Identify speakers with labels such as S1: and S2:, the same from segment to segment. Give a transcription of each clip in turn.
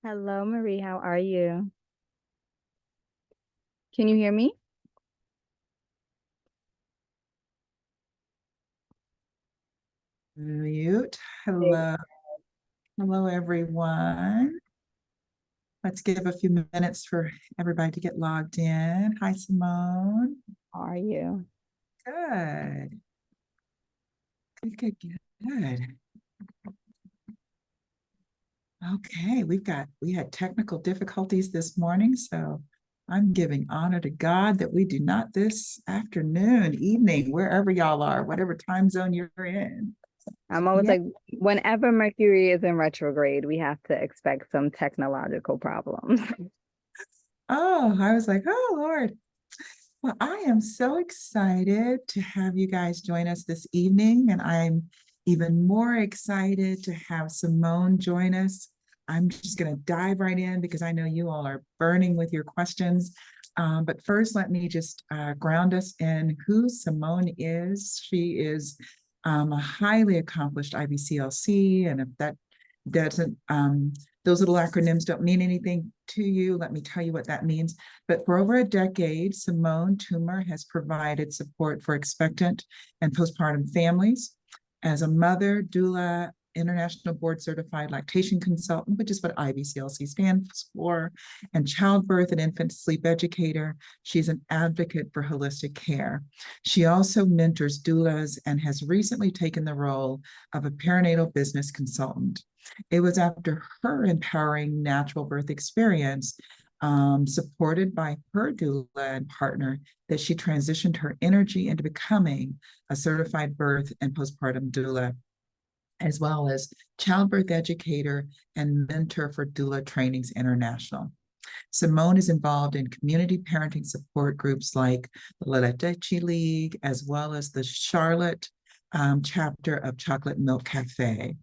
S1: Hello, Marie. How are you? Can you hear me?
S2: Mute.
S1: There we
S2: Hello. Hello, everyone. Let's give a few minutes for everybody to get logged in. Hi, Simone.
S1: are you?
S2: Good. Good. Okay, we had technical difficulties this morning, so I'm giving honor to God that we do not this afternoon, evening, wherever y'all are, whatever time zone you're in.
S1: I'm always
S2: Yeah.
S1: like, whenever Mercury is in retrograde, we have to expect some technological problems.
S2: Oh, I was like, oh Lord. Well, I am so excited to have you guys join us this evening, and I'm even more excited to have Simone join us. I'm just going to dive right in because I know you all are burning with your questions. But first, let me just ground us in who Simone is. She is a highly accomplished IBCLC, and if that doesn't, those little acronyms don't mean anything to you, let me tell you what that means. But for over a decade, Simone Toomer has provided support for expectant and postpartum families. As a mother, doula, International Board Certified Lactation Consultant, which is what IBCLC stands for, and childbirth and infant sleep educator. She's an advocate for holistic care. She also mentors doulas and has recently taken the role of a perinatal business consultant. It was after her empowering natural birth experience, supported by her doula and partner, that she transitioned her energy into becoming a certified birth and postpartum doula, as well as childbirth educator and mentor for Doula Trainings International. Simone is involved in community parenting support groups like the latch League, as well as the Charlotte chapter of Chocolate Milk Cafe.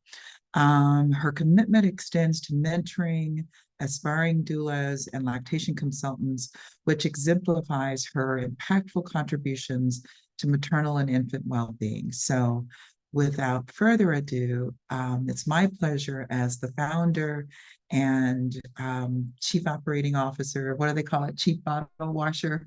S2: Her commitment extends to mentoring aspiring doulas and lactation consultants, which exemplifies her impactful contributions to maternal and infant well-being. So without further ado, it's my pleasure as the founder and chief operating officer, what do they call it? Chief bottle washer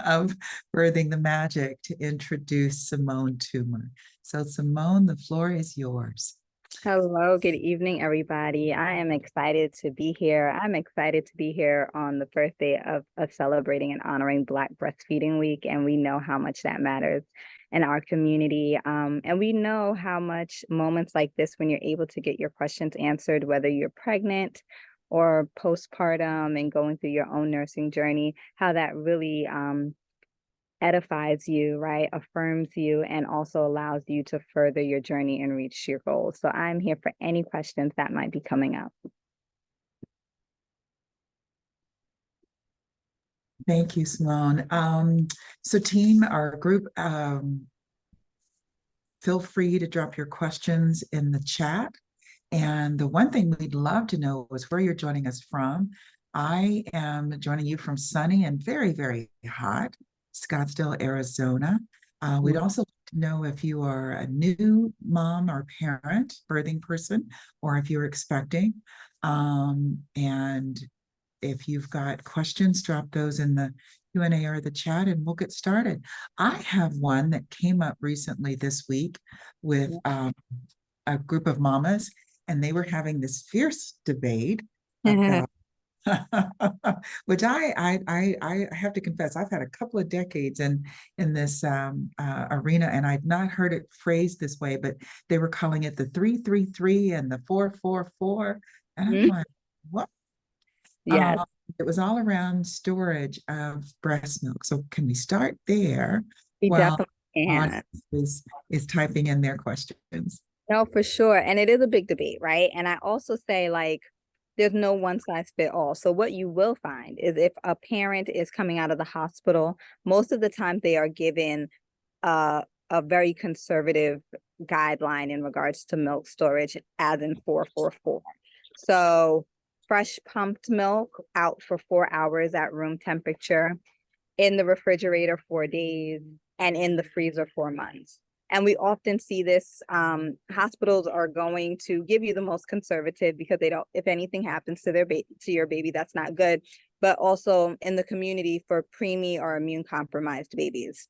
S2: of Birthing the Magic, to introduce Simone Toomer. So Simone, the floor is yours.
S1: Hello, good evening, everybody. I am excited to be here. I'm excited to be here on the first day of celebrating and honoring Black Breastfeeding Week, and we know how much that matters in our community. And we know how much moments like this, when you're able to get your questions answered, whether you're pregnant or postpartum and going through your own nursing journey, how that really edifies you, right? Affirms you, and also allows you to further your journey and reach your goals. So I'm here for any questions that might be coming up.
S2: Thank you, Simone. So team, our group, feel free to drop your questions in the chat. And the one thing we'd love to know is where you're joining us from. I am joining you from sunny and very, very hot Scottsdale, Arizona. We'd also like to know if you are a new mom or parent, birthing person, or if you're expecting. And if you've got questions, drop those in the Q&A or the chat and we'll get started. I have one that came up recently this week with a group of mamas, and they were having this fierce debate about which I have to confess, I've had a couple of decades in this arena, and I've not heard it phrased this way, but they were calling it the 333 and the 444, and I'm like, what?
S1: Yes,
S2: It was all around storage of breast milk. So can we start there
S1: we
S2: while
S1: definitely
S2: the
S1: can.
S2: audience is typing in their questions?
S1: No, for sure. And it is a big debate, right? And I also say, like, there's no one size fit all. So what you will find is if a parent is coming out of the hospital, most of the time they are given a very conservative guideline in regards to milk storage, as in 444. So fresh pumped milk out for 4 hours at room temperature, in the refrigerator 4 days, and in the freezer 4 months. And we often see this, hospitals are going to give you the most conservative because they don't, if anything happens to your baby, that's not good. But also in the community for preemie or immune compromised babies.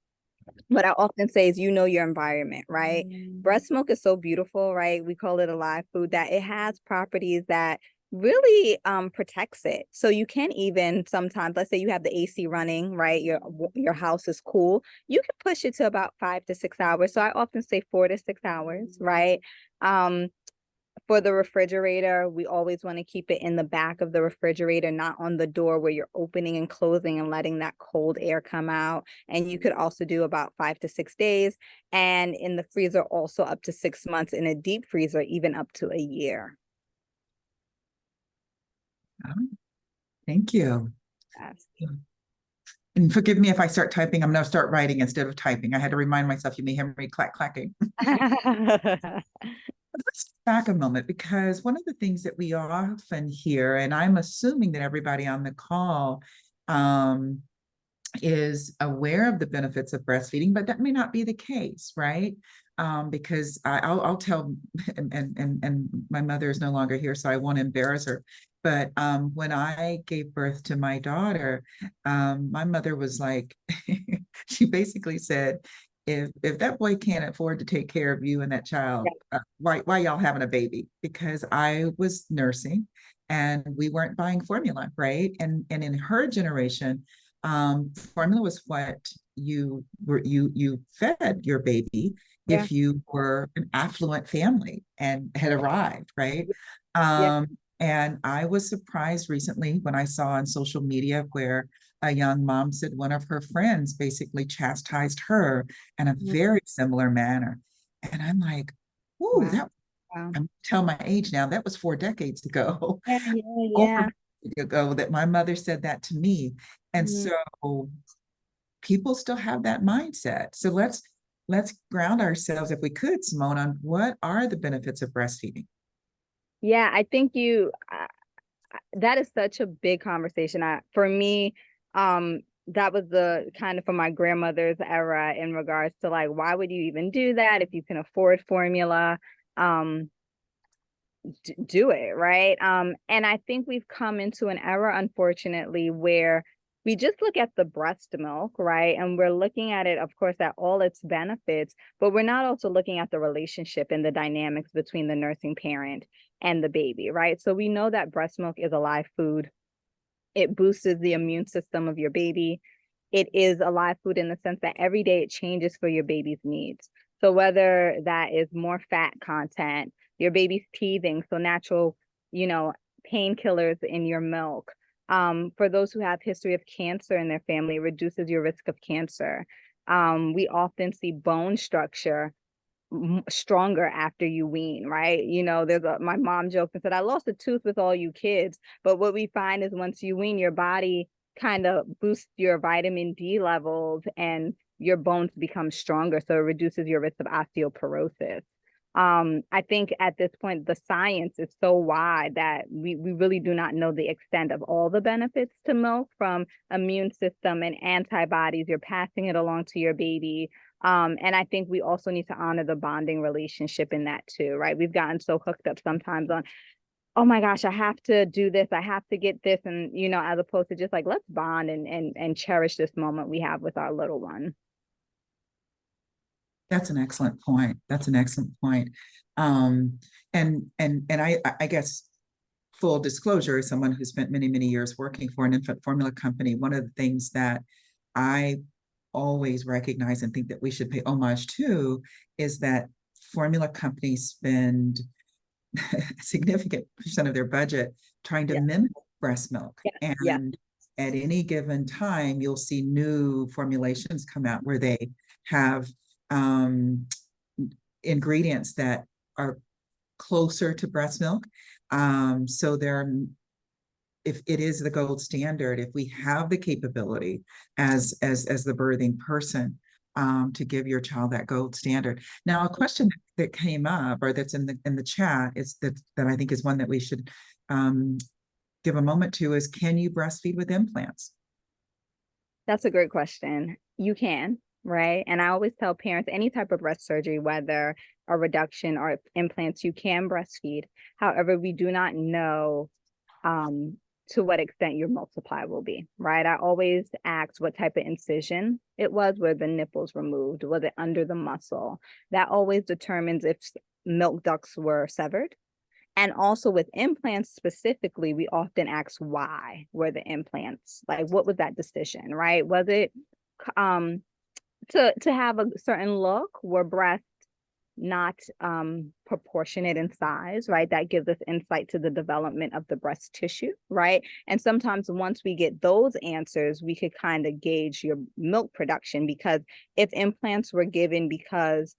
S1: What I often say is, your environment, right? Breast milk is so beautiful, right? We call it a live food, that it has properties that really protects it. So you can even sometimes, let's say you have the AC running, right? Your house is cool. You can push it to about 5 to 6 hours. So I often say 4 to 6 hours, right? For the refrigerator, we always want to keep it in the back of the refrigerator, not on the door where you're opening and closing and letting that cold air come out. And you could also do about 5 to 6 days. And in the freezer, also up to 6 months. In a deep freezer, even up to a year.
S2: Oh, thank you.
S1: Yes.
S2: And forgive me if I start typing. I'm going to start writing instead of typing. I had to remind myself, you may hear me clacking. Let's back a moment, because one of the things that we often hear, and I'm assuming that everybody on the call is aware of the benefits of breastfeeding, but that may not be the case, right? Because I'll tell, and my mother is no longer here, so I won't embarrass her. But when I gave birth to my daughter, my mother was like, she basically said, if that boy can't afford to take care of you and that child, why y'all having a baby? Because I was nursing and we weren't buying formula, right? And in her generation, formula was what you fed your baby if you were an affluent family and had arrived, right? And I was surprised recently when I saw on social media where a young mom said one of her friends basically chastised her in a very similar manner. And I'm like, ooh, I'm telling my age now, that was 4 decades ago. Over ago that my mother said that to me. And so people still have that mindset. So let's ground ourselves, if we could, Simone, on what are the benefits of breastfeeding.
S1: Yeah, I think that is such a big conversation. For me, that was the kind of from my grandmother's era in regards to like, why would you even do that if you can afford formula? Do it, right? And I think we've come into an era, unfortunately, where we just look at the breast milk, right? And we're looking at it, of course, at all its benefits, but we're not also looking at the relationship and the dynamics between the nursing parent and the baby, right? So we know that breast milk is a live food. It boosts the immune system of your baby. It is a live food in the sense that every day it changes for your baby's needs. So whether that is more fat content, your baby's teething, so natural, painkillers in your milk. For those who have history of cancer in their family, it reduces your risk of cancer. We often see bone structure stronger after you wean, right? My mom joked and said, I lost a tooth with all you kids. But what we find is once you wean, your body kind of boosts your vitamin D levels and your bones become stronger. So it reduces your risk of osteoporosis. I think at this point, the science is so wide that we really do not know the extent of all the benefits to milk, from immune system and antibodies. You're passing it along to your baby. And I think we also need to honor the bonding relationship in that too, right? We've gotten so hooked up sometimes on, oh my gosh, I have to do this, I have to get this, and as opposed to just like, let's bond and cherish this moment we have with our little one.
S2: That's an excellent point. That's an excellent point. And I guess, full disclosure, as someone who spent many, many years working for an infant formula company, one of the things that I always recognize and think that we should pay homage to is that formula companies spend a significant percent of their budget trying to mimic breast milk. And at any given time, you'll see new formulations come out where they have ingredients that are closer to breast milk. So if it is the gold standard, if we have the capability as the birthing person to give your child that gold standard. Now, a question that came up, or that's in the chat, is that I think is one that we should give a moment to, is, can you breastfeed with implants?
S1: That's a great question. You can. right? And I always tell parents any type of breast surgery, whether a reduction or implants, you can breastfeed. However, we do not know um, to what extent your milk supply will be, right? I always ask what type of incision it was, where the nipples removed, was it under the muscle? That always determines if milk ducts were severed. And also with implants specifically, we often ask why were the implants, like what was that decision, right? Was it um to have a certain look? Were breasts not proportionate in size, right? That gives us insight to the development of the breast tissue, right? And sometimes once we get those answers, we could kind of gauge your milk production, because if implants were given because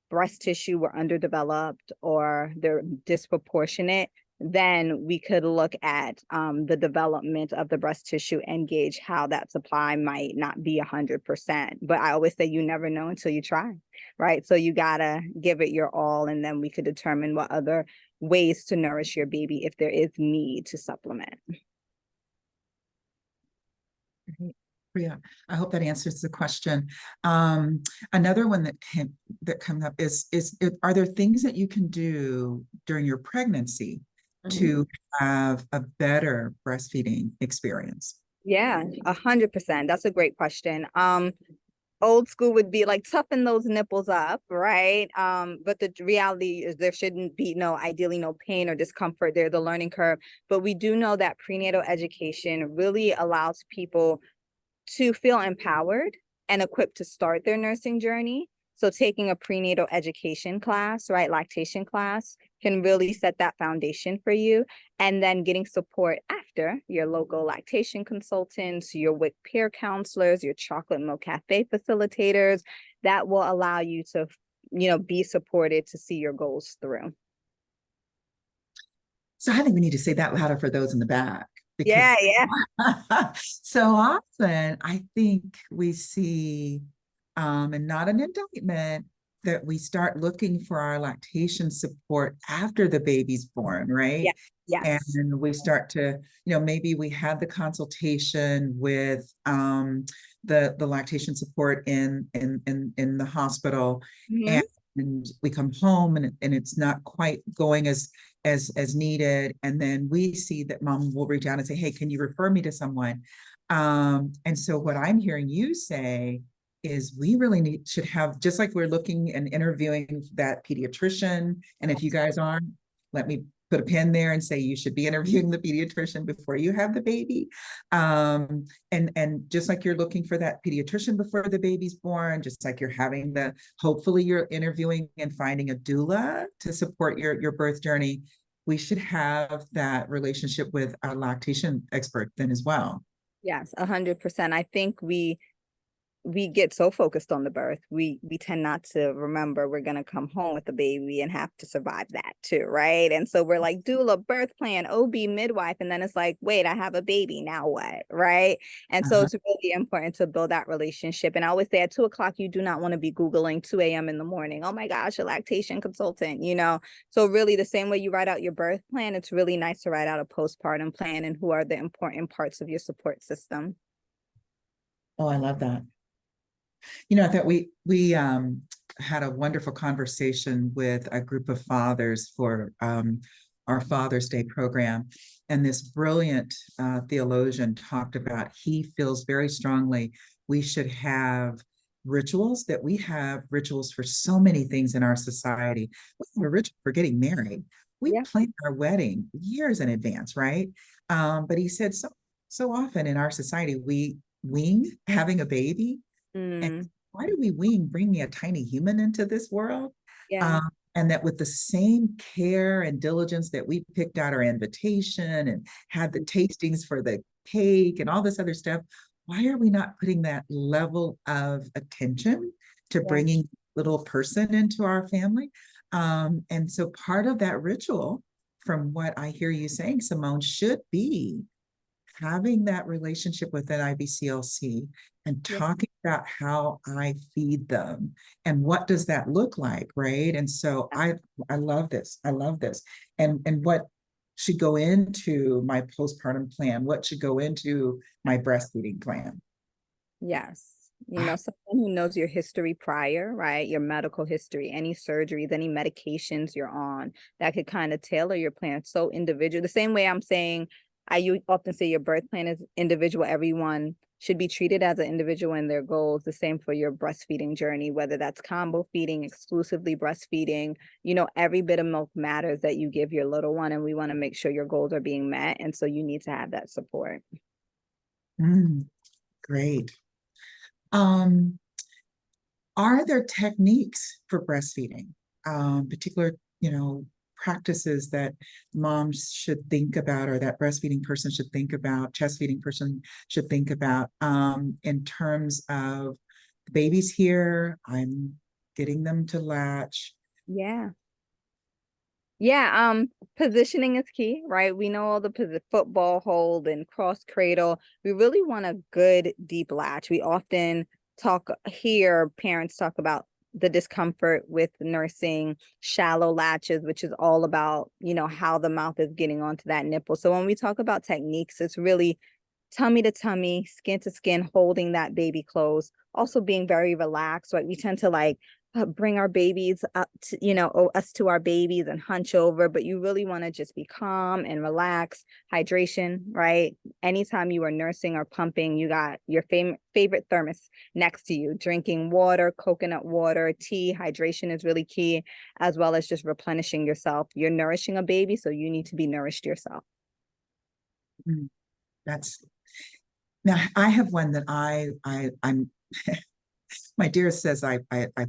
S1: breast tissue were underdeveloped or they're disproportionate, then we could look at the development of the breast tissue and gauge how that supply might not be 100%. But I always say you never know until you try, right? So you gotta give it your all, and then we could determine what other ways to nourish your baby if there is need to supplement.
S2: Great. Yeah, I hope that answers the question. Another one that comes up is are there things that you can do during your pregnancy to have a better breastfeeding experience?
S1: Yeah, 100%. That's a great question. Old school would be like toughen those nipples up, right? But the reality is there shouldn't be ideally no pain or discomfort. There's a learning curve, but we do know that prenatal education really allows people to feel empowered and equipped to start their nursing journey. So taking a prenatal education class, right, lactation class, can really set that foundation for you. And then getting support after, your local lactation consultants, your WIC peer counselors, your chocolate milk cafe facilitators, that will allow you to, be supported to see your goals through.
S2: So I think we need to say that louder for those in the back, because
S1: Yeah.
S2: so often I think we see, and not an indictment, that we start looking for our lactation support after the baby's born, right?
S1: Yes.
S2: And we start to, maybe we had the consultation with the lactation support in the hospital,
S1: Mm-hmm.
S2: and we come home and it's not quite going as needed. And then we see that mom will reach out and say, hey, can you refer me to someone? And so what I'm hearing you say is we really should have, just like we're looking and interviewing that pediatrician. And if you guys aren't, let me put a pin there and say you should be interviewing the pediatrician before you have the baby. And just like you're looking for that pediatrician before the baby's born, just like you're having hopefully you're interviewing and finding a doula to support your birth journey, we should have that relationship with a lactation expert then as well.
S1: Yes, 100%. I think we get so focused on the birth, we tend not to remember we're going to come home with a baby and have to survive that too, right? And so we're like doula, birth plan, OB, midwife, and then it's like, wait, I have a baby, now what, right? And so it's really important to build that relationship. And I always say at 2 o'clock, you do not want to be Googling 2 a.m. in the morning, oh my gosh, a lactation consultant, So really the same way you write out your birth plan, it's really nice to write out a postpartum plan and who are the important parts of your support system.
S2: Oh, I love that. I thought we had a wonderful conversation with a group of fathers for our Father's Day program. And this brilliant theologian talked about, he feels very strongly we should have rituals, that we have rituals for so many things in our society. We have a ritual for getting married. We plan our wedding years in advance, right? But he said so often in our society, we wing having a baby. And why do we wing bringing a tiny human into this world?
S1: Yeah.
S2: And that with the same care and diligence that we picked out our invitation and had the tastings for the cake and all this other stuff, why are we not putting that level of attention to bringing little person into our family? And so part of that ritual, from what I hear you saying, Simone, should be having that relationship with an IBCLC and talking about how I feed them and what does that look like, right? And so I love this. I love this. And what should go into my postpartum plan? What should go into my breastfeeding plan?
S1: Yes. Someone who knows your history prior, right? Your medical history, any surgeries, any medications you're on that could kind of tailor your plan so individual. The same way I'm saying, you often say your birth plan is individual. Everyone should be treated as an individual in their goals. The same for your breastfeeding journey, whether that's combo feeding, exclusively breastfeeding. Every bit of milk matters that you give your little one, and we want to make sure your goals are being met. And so you need to have that support.
S2: Great. Are there techniques for breastfeeding, particular, practices that moms should think about, or that breastfeeding person should think about, chest feeding person should think about, in terms of the baby's here, I'm getting them to latch?
S1: Yeah. Positioning is key, right? We know all the football hold and cross cradle. We really want a good deep latch. We often hear parents talk about the discomfort with nursing shallow latches, which is all about, how the mouth is getting onto that nipple. So when we talk about techniques, it's really tummy to tummy, skin to skin, holding that baby close, also being very relaxed, right? We tend to bring our babies up to, us to our babies and hunch over, but you really want to just be calm and relax. Hydration, right? Anytime you are nursing or pumping, you got your favorite thermos next to you, drinking water, coconut water, tea. Hydration is really key, as well as just replenishing yourself. You're nourishing a baby, so you need to be nourished yourself.
S2: That's Now I have one that I'm my dearest says I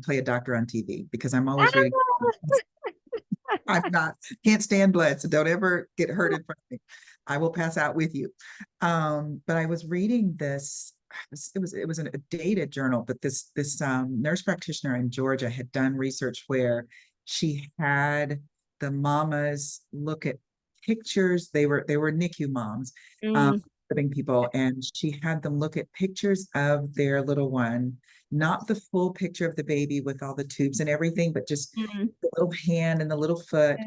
S2: play a doctor on TV because I'm always reading. I'm not, can't stand blood, so don't ever get hurt in front of me. I will pass out with you. But I was reading this. It was a dated journal, but this nurse practitioner in Georgia had done research where she had the mamas look at pictures. They were NICU moms, living people, and she had them look at pictures of their little one, not the full picture of the baby with all the tubes and everything, but just the little hand and the little foot,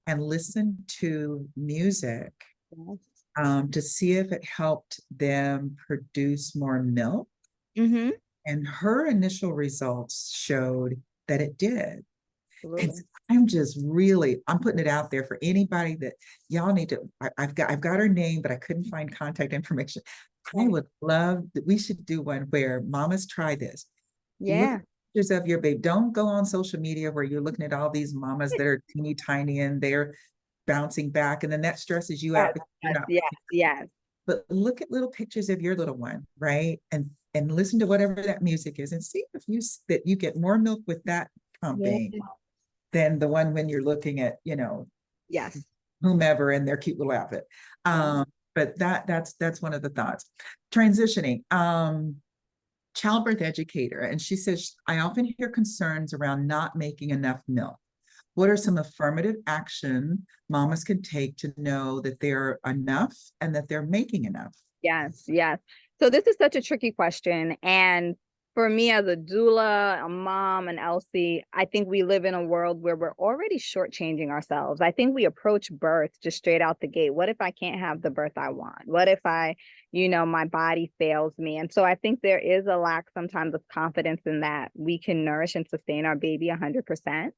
S2: and listen to music to see if it helped them produce more milk. And her initial results showed that it did. And I'm putting it out there for anybody that y'all need to. I've got her name, but I couldn't find contact information. I would love that we should do one where mamas try this. Look at pictures of your baby. Don't go on social media where you're looking at all these mamas that are teeny tiny and they're bouncing back, and then that stresses you out.
S1: Yes.
S2: But look at little pictures of your little one, right? And listen to whatever that music is, and see if you get more milk with that pumping than the one when you're looking at, whomever in their cute little outfit. But that's one of the thoughts. Transitioning, childbirth educator, and she says, I often hear concerns around not making enough milk. What are some affirmative action mamas can take to know that they're enough and that they're making enough?
S1: Yes. So this is such a tricky question. And for me as a doula, a mom, and Elsie, I think we live in a world where we're already shortchanging ourselves. I think we approach birth just straight out the gate. What if I can't have the birth I want? What if my body fails me? And so I think there is a lack sometimes of confidence in that we can nourish and sustain our baby 100%.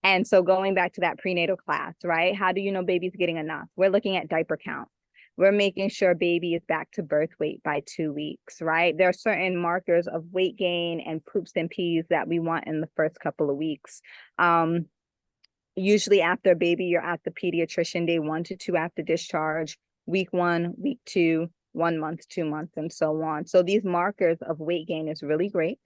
S1: And so going back to that prenatal class, right? How do you know baby's getting enough? We're looking at diaper count. We're making sure baby is back to birth weight by 2 weeks, right? There are certain markers of weight gain and poops and pees that we want in the first couple of weeks. Usually after a baby, you're at the pediatrician day 1 to 2 after discharge, week 1, week 2, 1 month, 2 months, and so on. So these markers of weight gain is really great.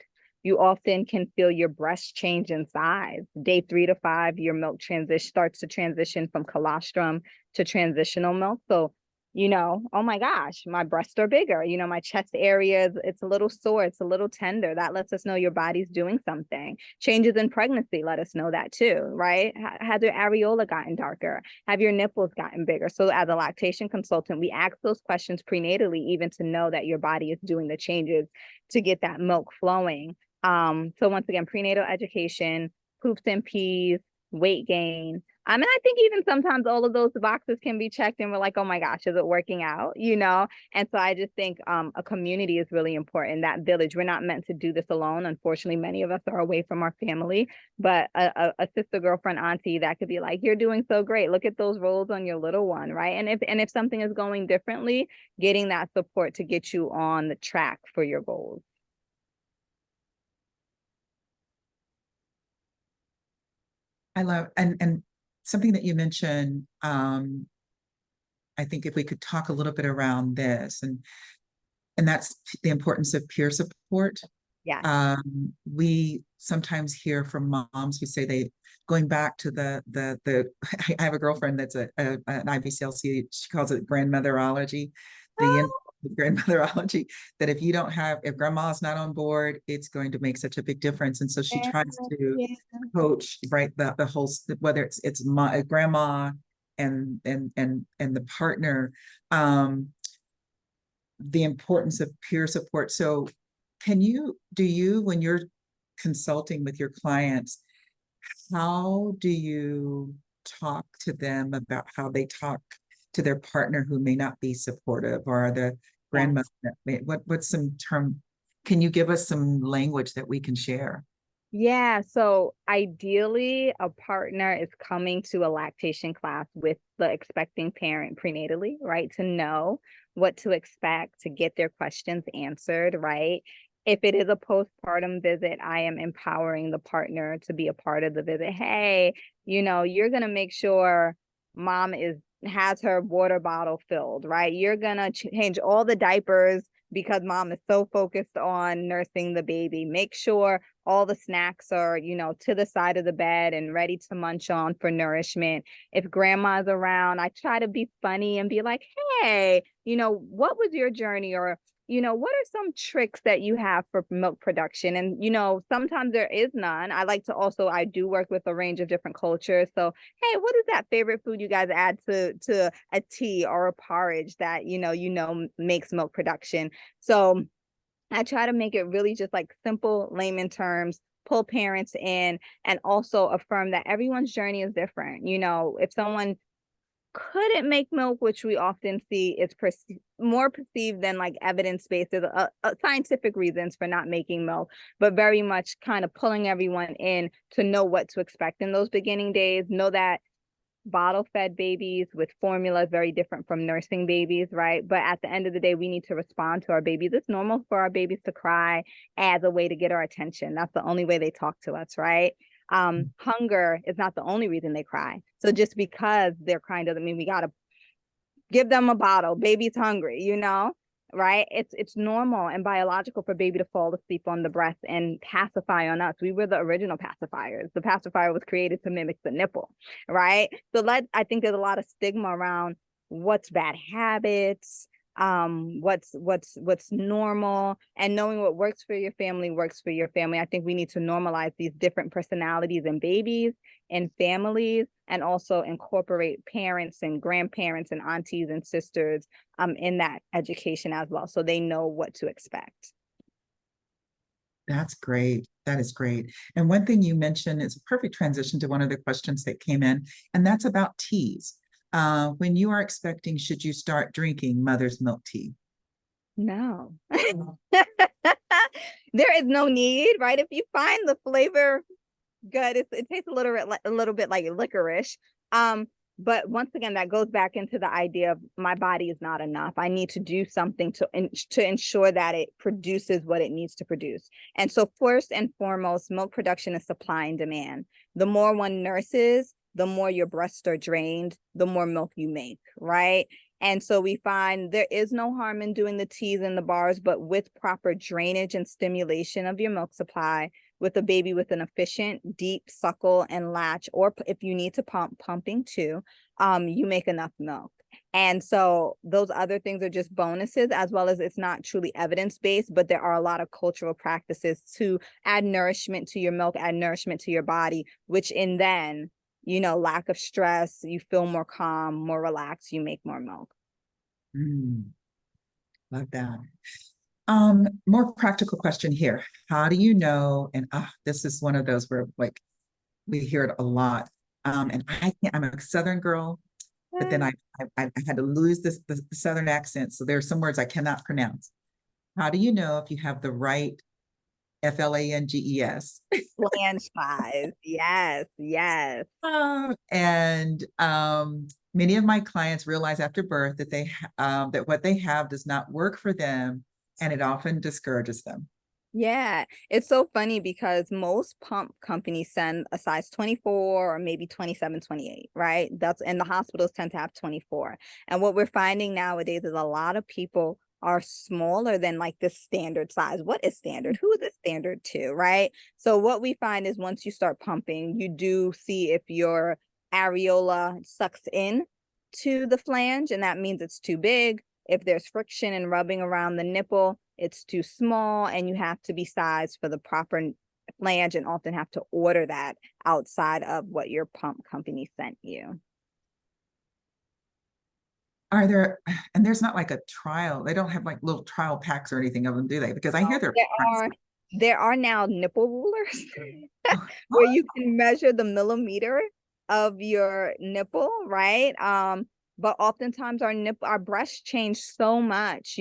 S1: You often can feel your breast change in size. Day 3 to 5, your milk starts to transition from colostrum to transitional milk. So, oh my gosh, my breasts are bigger. My chest area, it's a little sore. It's a little tender. That lets us know your body's doing something. Changes in pregnancy let us know that too, right? Has your areola gotten darker? Have your nipples gotten bigger? So as a lactation consultant, we ask those questions prenatally, even to know that your body is doing the changes to get that milk flowing. So once again, prenatal education, poops and pees, weight gain. I mean, I think even sometimes all of those boxes can be checked and we're like, oh my gosh, is it working out? You know? And so I just think a community is really important. That village, we're not meant to do this alone. Unfortunately, many of us are away from our family, but a sister, girlfriend, auntie that could be like, you're doing so great. Look at those rolls on your little one, right? And if something is going differently, getting that support to get you on the track for your goals.
S2: I love, and something that you mentioned, I think if we could talk a little bit around this, and that's the importance of peer support.
S1: Yeah.
S2: We sometimes hear from moms who say they, going back to the I have a girlfriend that's an IBCLC, she calls it grandmotherology, the grandmotherology, that if you don't have, if grandma's not on board, it's going to make such a big difference. And so she
S1: Yeah,
S2: tries to
S1: yeah.
S2: coach, right, the whole, whether it's my grandma and the partner, the importance of peer support. So do you, when you're consulting with your clients, how do you talk to them about how they talk to their partner who may not be supportive, or the
S1: Yeah.
S2: grandmother that what's some term, can you give us some language that we can share?
S1: Yeah, so ideally, a partner is coming to a lactation class with the expecting parent prenatally, right? To know what to expect, to get their questions answered, right? If it is a postpartum visit, I am empowering the partner to be a part of the visit. Hey, you're going to make sure mom has her water bottle filled, right? You're going to change all the diapers because mom is so focused on nursing the baby. Make sure all the snacks are, to the side of the bed and ready to munch on for nourishment. If grandma's around, I try to be funny and be like, hey, what was your journey? Or, what are some tricks that you have for milk production? And, sometimes there is none. I do work with a range of different cultures. So, hey, what is that favorite food you guys add to a tea or a porridge that, makes milk production? So I try to make it really just like simple layman terms, pull parents in, and also affirm that everyone's journey is different. If someone couldn't make milk, which we often see is more perceived than like evidence-based, there's scientific reasons for not making milk, but very much kind of pulling everyone in to know what to expect in those beginning days, know that bottle fed babies with formula is very different from nursing babies, right? But at the end of the day, we need to respond to our babies. It's normal for our babies to cry as a way to get our attention. That's the only way they talk to us, right? Hunger is not the only reason they cry. So just because they're crying doesn't mean we got to give them a bottle. Baby's hungry, right? It's normal and biological for baby to fall asleep on the breast and pacify on us. We were the original pacifiers. The pacifier was created to mimic the nipple, right? So I think there's a lot of stigma around what's bad habits, what's normal, and knowing what works for your family works for your family. I think we need to normalize these different personalities in babies and families, and also incorporate parents and grandparents and aunties and sisters in that education as well, so they know what to expect.
S2: That's great. That is great. And one thing you mentioned is a perfect transition to one of the questions that came in, and that's about teas. When you are expecting, should you start drinking mother's milk tea?
S1: No. There is no need, right? If you find the flavor good, it tastes a little bit like licorice. But once again, that goes back into the idea of my body is not enough. I need to do something to ensure that it produces what it needs to produce. And so first and foremost, milk production is supply and demand. The more one nurses, the more your breasts are drained, the more milk you make, right? And so we find there is no harm in doing the teas and the bars, but with proper drainage and stimulation of your milk supply, with a baby with an efficient, deep suckle and latch, or if you need to pumping too, you make enough milk. And so those other things are just bonuses, as well as it's not truly evidence-based, but there are a lot of cultural practices to add nourishment to your milk, add nourishment to your body, which in then, lack of stress, you feel more calm, more relaxed, you make more milk.
S2: Love that. More practical question here. How do you know, and this is one of those where like we hear it a lot. And I'm a Southern girl, but then I had to lose the Southern accent. So there are some words I cannot pronounce. How do you know if you have the right flanges?
S1: Flange size. Yes, yes.
S2: And many of my clients realize after birth that that what they have does not work for them, and it often discourages them.
S1: Yeah, it's so funny because most pump companies send a size 24 or maybe 27, 28, right? And the hospitals tend to have 24. And what we're finding nowadays is a lot of people are smaller than like the standard size. What is standard? Who is the standard to, right? So what we find is once you start pumping, you do see if your areola sucks in to the flange, and that means it's too big. If there's friction and rubbing around the nipple, it's too small, and you have to be sized for the proper flange and often have to order that outside of what your pump company sent you.
S2: And there's not like a trial. They don't have like little trial packs or anything of them, do they? Because I hear
S1: There are now nipple rulers where you can measure the millimeter of your nipple, right? But oftentimes our breasts change so much,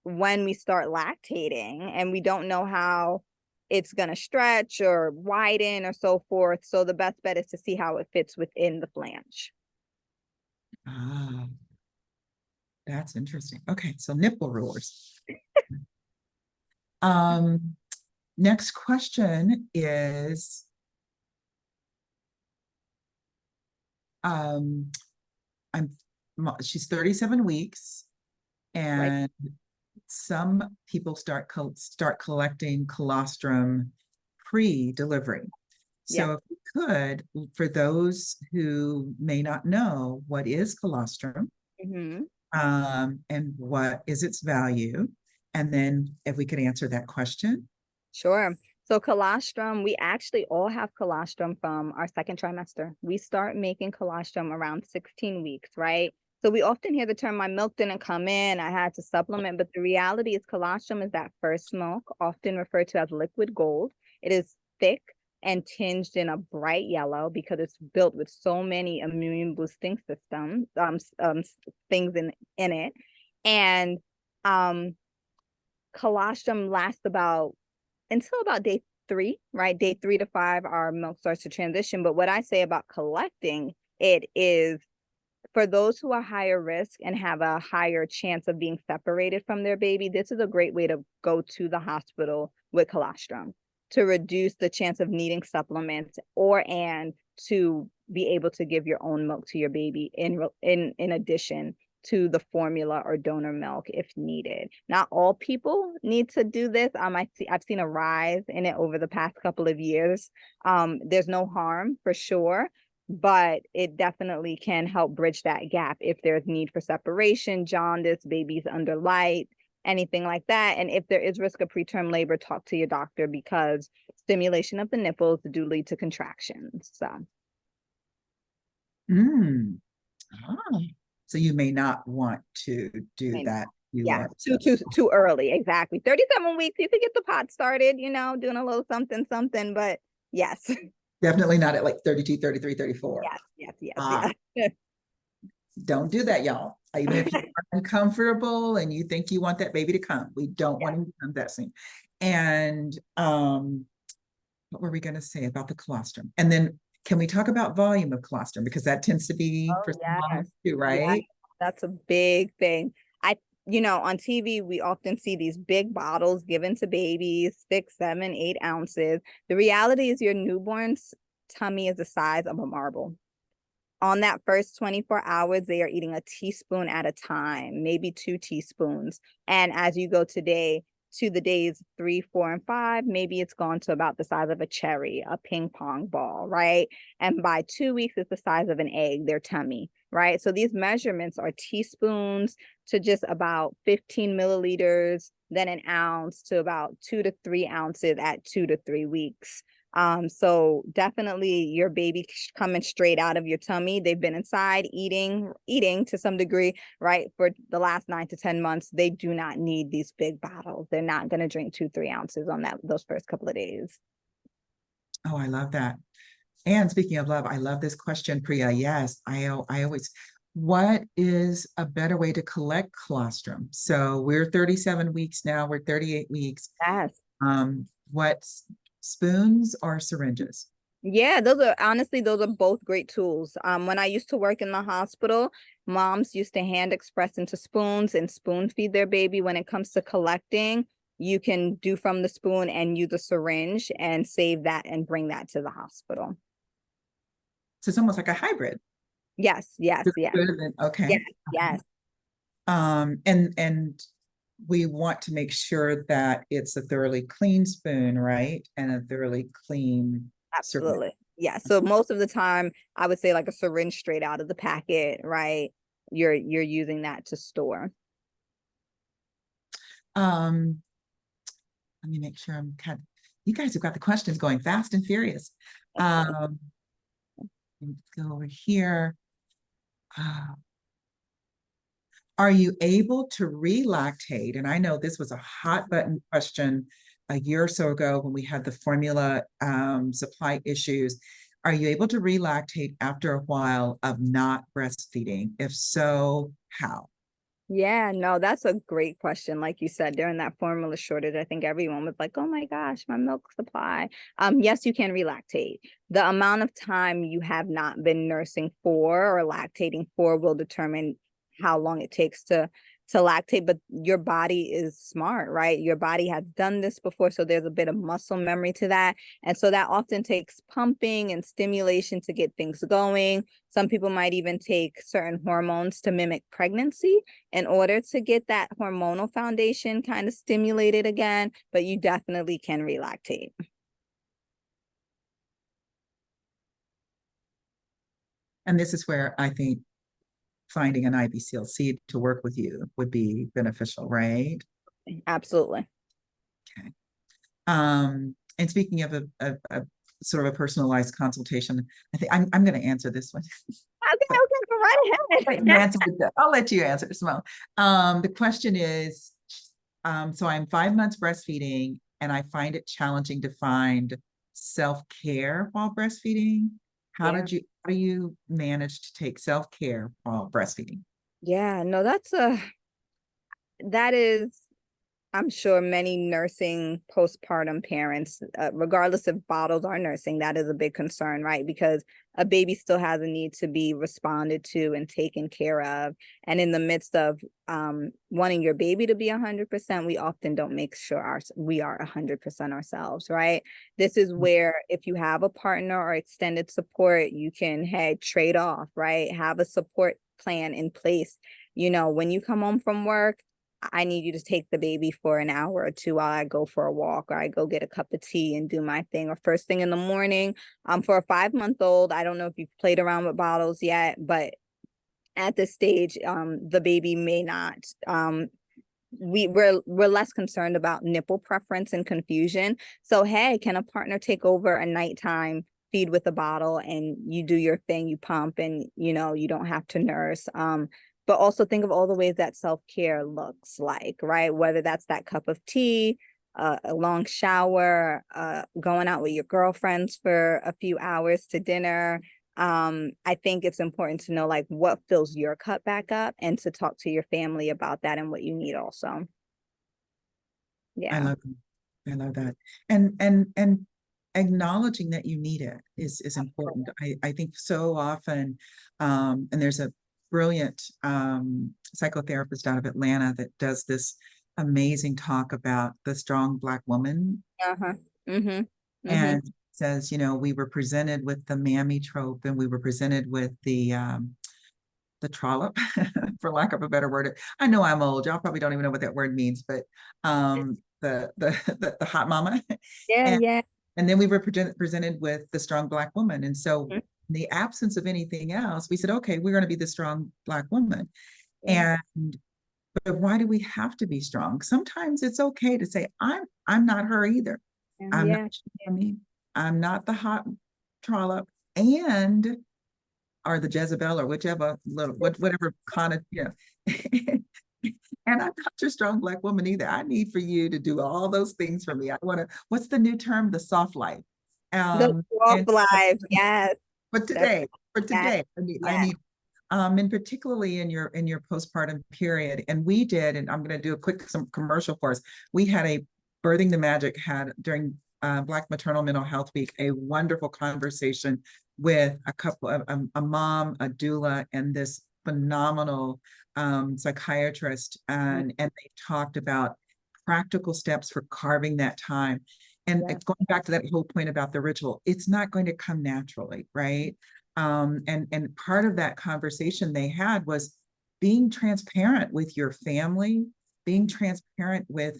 S1: when we start lactating, and we don't know how it's going to stretch or widen or so forth. So the best bet is to see how it fits within the flange.
S2: Ah, that's interesting. Okay, so nipple rulers. Next question is, she's 37 weeks, and some people start collecting colostrum pre-delivery. So if we could, for those who may not know, what is colostrum? And what is its value? And then if we could answer that question.
S1: Sure. So colostrum, we actually all have colostrum from our second trimester. We start making colostrum around 16 weeks, right? So we often hear the term, my milk didn't come in, I had to supplement, but the reality is colostrum is that first milk, often referred to as liquid gold. It is thick and tinged in a bright yellow because it's built with so many immune boosting systems, things in it. And colostrum lasts until about day 3, right? Day 3 to 5, our milk starts to transition. But what I say about collecting it is, for those who are higher risk and have a higher chance of being separated from their baby, this is a great way to go to the hospital with colostrum to reduce the chance of needing supplements and to be able to give your own milk to your baby in addition to the formula or donor milk if needed. Not all people need to do this. I've seen a rise in it over the past couple of years. There's no harm for sure, but it definitely can help bridge that gap if there's need for separation, jaundice, babies under light, anything like that. And if there is risk of preterm labor, talk to your doctor, because stimulation of the nipples do lead to contractions. So.
S2: So you may not want to do that.
S1: Too early. Exactly. 37 weeks, you could get the pot started, doing a little something, but yes.
S2: Definitely not at like 32, 33, 34.
S1: Yes.
S2: Don't do that, y'all. Even if you're uncomfortable and you think you want that baby to come, we don't want him to come that soon. And what were we going to say about the colostrum? And then can we talk about volume of colostrum? Because that tends to be for some moms too, right?
S1: That's a big thing. On TV, we often see these big bottles given to babies, 6, 7, 8 ounces. The reality is your newborn's tummy is the size of a marble. On that first 24 hours, they are eating a teaspoon at a time, maybe 2 teaspoons. And as you go to the days 3, 4, and 5, maybe it's gone to about the size of a cherry, a ping pong ball, right? And by 2 weeks, it's the size of an egg, their tummy, right? So these measurements are teaspoons to just about 15 milliliters, then an ounce to about 2 to 3 ounces at 2 to 3 weeks. So definitely your baby coming straight out of your tummy. They've been inside eating to some degree, right? For the last 9 to 10 months, they do not need these big bottles. They're not going to drink 2, 3 ounces on those first couple of days.
S2: Oh, I love that. And speaking of love, I love this question, Priya. Yes, I always, what is a better way to collect colostrum? So we're 37 weeks now, we're 38 weeks.
S1: Yes.
S2: What spoons or syringes?
S1: Yeah, those are both great tools. When I used to work in the hospital, moms used to hand express into spoons and spoon feed their baby. When it comes to collecting, you can do from the spoon and use a syringe and save that and bring that to the hospital.
S2: So it's almost like a hybrid.
S1: Yes, yes, yes,
S2: Okay.
S1: yes, yes,
S2: And we want to make sure that it's a thoroughly clean spoon, right? And a thoroughly clean syringe.
S1: absolutely. Yeah. So most of the time, I would say like a syringe straight out of the packet, right? You're using that to store.
S2: Um, Let me make sure I'm kind of, you guys have got the questions going fast and furious. Let's go over here. Are you able to relactate? And I know this was a hot button question a year or so ago when we had the formula supply issues. Are you able to relactate after a while of not breastfeeding? If so, how?
S1: Yeah, no, that's a great question. Like you said, during that formula shortage, I think everyone was like, oh my gosh, my milk supply. Yes, you can relactate. The amount of time you have not been nursing for or lactating for will determine how long it takes to lactate, but your body is smart, right? Your body has done this before, so there's a bit of muscle memory to that. And so that often takes pumping and stimulation to get things going. Some people might even take certain hormones to mimic pregnancy in order to get that hormonal foundation kind of stimulated again, but you definitely can relactate.
S2: And this is where I think finding an IBCLC to work with you would be beneficial, right?
S1: Absolutely.
S2: Okay. And speaking of a sort of a personalized consultation, I think I'm going to answer this one.
S1: Okay, okay, go right ahead.
S2: I'll let you answer, Simone. The question is, so I'm 5 months breastfeeding, and I find it challenging to find self-care while breastfeeding. How
S1: Yeah.
S2: do you manage to take self-care while breastfeeding?
S1: Yeah, no, that is I'm sure many nursing postpartum parents, regardless if bottles are nursing, that is a big concern, right? Because a baby still has a need to be responded to and taken care of. And in the midst of wanting your baby to be 100%, we often don't make sure we are 100% ourselves, right? This is where if you have a partner or extended support, you can, hey, trade off, right? Have a support plan in place. When you come home from work, I need you to take the baby for an hour or two while I go for a walk or I go get a cup of tea and do my thing. Or first thing in the morning, for a 5-month-old, I don't know if you've played around with bottles yet, but at this stage, the baby may not. We're less concerned about nipple preference and confusion. So hey, can a partner take over a nighttime feed with a bottle and you do your thing, you pump and you don't have to nurse. But also think of all the ways that self-care looks like, right? Whether that's that cup of tea, a long shower, going out with your girlfriends for a few hours to dinner. I think it's important to know like what fills your cup back up and to talk to your family about that and what you need also.
S2: I
S1: Yeah.
S2: love I love that. And acknowledging that you need it is important. I think so often, and there's a brilliant psychotherapist out of Atlanta that does this amazing talk about the strong Black woman
S1: Uh-huh. Mm-hmm. Mm-hmm.
S2: and says, we were presented with the mammy trope and we were presented with the trollop, for lack of a better word. I know I'm old. Y'all probably don't even know what that word means, but the hot mama.
S1: Yeah,
S2: and
S1: yeah.
S2: and then we were presented with the strong Black woman. And so
S1: Mhm.
S2: in the absence of anything else, we said, okay, we're going to be the strong Black woman.
S1: Yeah.
S2: And but why do we have to be strong? Sometimes it's okay to say, I'm not her either. I'm not
S1: Yeah.
S2: Jamie. I'm not the hot trollop. And or the Jezebel or whichever little whatever kind of and I'm not your strong Black woman either. I need for you to do all those things for me. I want to, what's the new term? The soft life.
S1: The soft
S2: And
S1: life, yes.
S2: but
S1: That's
S2: today, for
S1: yes,
S2: today, I
S1: yes,
S2: need and particularly in your postpartum period. And we did, and I'm going to do a quick some commercial for us. We had a Birthing the Magic had during Black Maternal Mental Health Week a wonderful conversation with a couple of a mom, a doula, and this phenomenal psychiatrist, and they talked about practical steps for carving that time. And
S1: yes,
S2: going back to that whole point about the ritual, it's not going to come naturally, right? And part of that conversation they had was being transparent with your family, being transparent with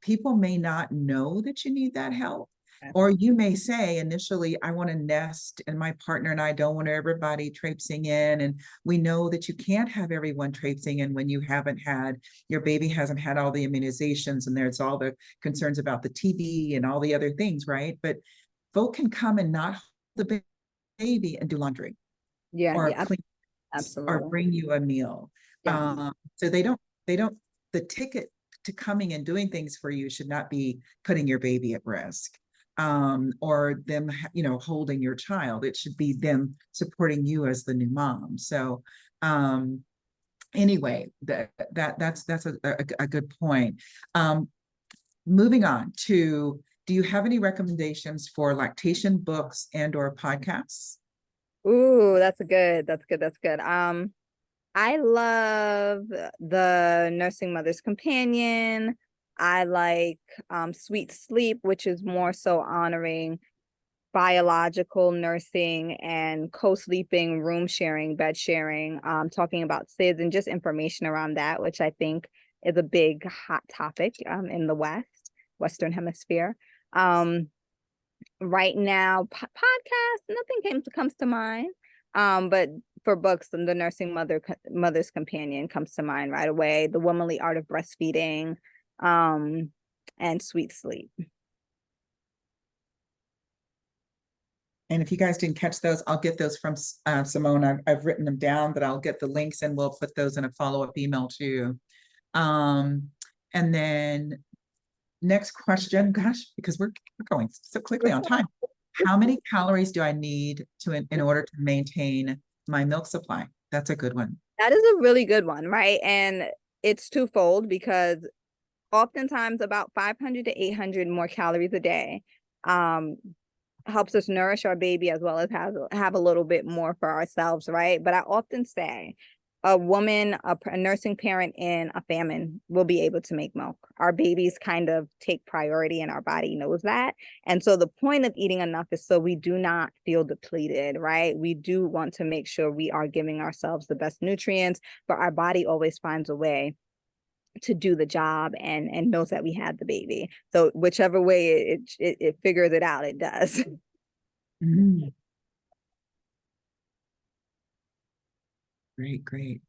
S2: people may not know that you need that help.
S1: yes.
S2: Or you may say initially, I want to nest, and my partner and I don't want everybody traipsing in. And we know that you can't have everyone traipsing in when you haven't had, your baby hasn't had all the immunizations, and there's all the concerns about the TB and all the other things, right? But folk can come and not hold the baby and do laundry
S1: Yeah,
S2: or
S1: yeah,
S2: clean or
S1: absolutely.
S2: bring you a meal.
S1: Yeah.
S2: So they don't, the ticket to coming and doing things for you should not be putting your baby at risk, or them, holding your child. It should be them supporting you as the new mom. So, anyway, that's a good point. Moving on to, do you have any recommendations for lactation books and or podcasts?
S1: Ooh, that's good. I love the Nursing Mother's Companion. I like Sweet Sleep, which is more so honoring biological nursing and co-sleeping, room sharing, bed sharing, talking about SIDS and just information around that, which I think is a big hot topic in the Western Hemisphere. Um, right now, podcast, nothing comes to mind. But for books, the Mother's Companion comes to mind right away. The Womanly Art of Breastfeeding, and Sweet Sleep.
S2: And if you guys didn't catch those, I'll get those from Simone. I've written them down, but I'll get the links and we'll put those in a follow-up email too. And then next question, gosh, because we're going so quickly on time. How many calories do I need in order to maintain my milk supply? That's a good one.
S1: That is a really good one, right? And it's twofold because oftentimes about 500 to 800 more calories a day um, helps us nourish our baby as well as have a little bit more for ourselves, right? But I often say a woman, a nursing parent in a famine will be able to make milk. Our babies kind of take priority and our body knows that. And so the point of eating enough is so we do not feel depleted, right? We do want to make sure we are giving ourselves the best nutrients, but our body always finds a way to do the job and knows that we had the baby. So whichever way it figures it out, it does.
S2: Mm, great, great.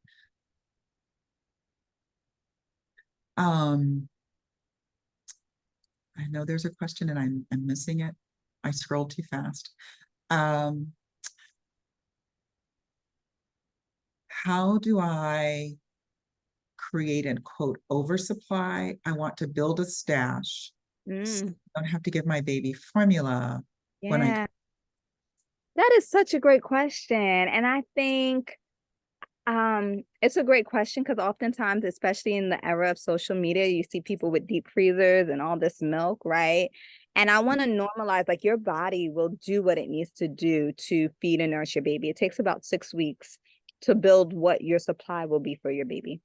S2: Um, I know there's a question and I'm missing it. I scrolled too fast. How do I create an quote oversupply? I want to build a stash. So
S1: Mm,
S2: I don't have to give my baby formula when I.
S1: yeah, that is such a great question. And I think it's a great question because oftentimes, especially in the era of social media, you see people with deep freezers and all this milk, right? And I want to normalize, like, your body will do what it needs to do to feed and nourish your baby. It takes about 6 weeks to build what your supply will be for your baby.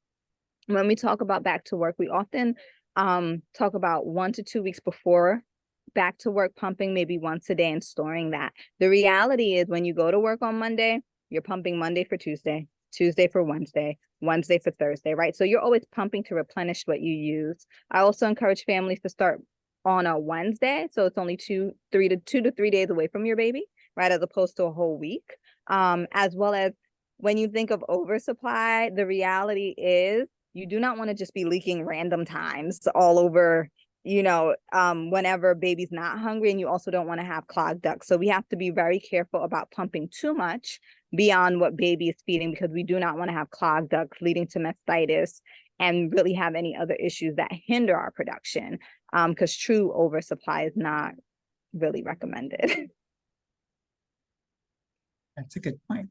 S1: When we talk about back to work, we often talk about 1 to 2 weeks before back to work pumping, maybe once a day and storing that. The reality is when you go to work on Monday, you're pumping Monday for Tuesday, Tuesday for Wednesday, Wednesday for Thursday, right? So you're always pumping to replenish what you use. I also encourage families to start on a Wednesday. So it's only 2 to 3 days away from your baby, right? As opposed to a whole week. As well as when you think of oversupply, the reality is you do not want to just be leaking random times all over, whenever baby's not hungry, and you also don't want to have clogged ducts. So we have to be very careful about pumping too much beyond what baby is feeding, because we do not want to have clogged ducts leading to mastitis and really have any other issues that hinder our production. Because true oversupply is not really recommended.
S2: That's a good point.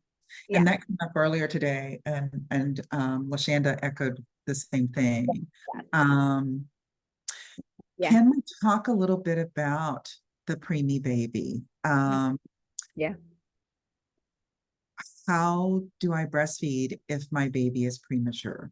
S1: Yeah.
S2: And that came up earlier today, and Lashanda echoed the same thing. Um,
S1: Yeah.
S2: can we talk a little bit about the preemie baby?
S1: Yeah.
S2: How do I breastfeed if my baby is premature?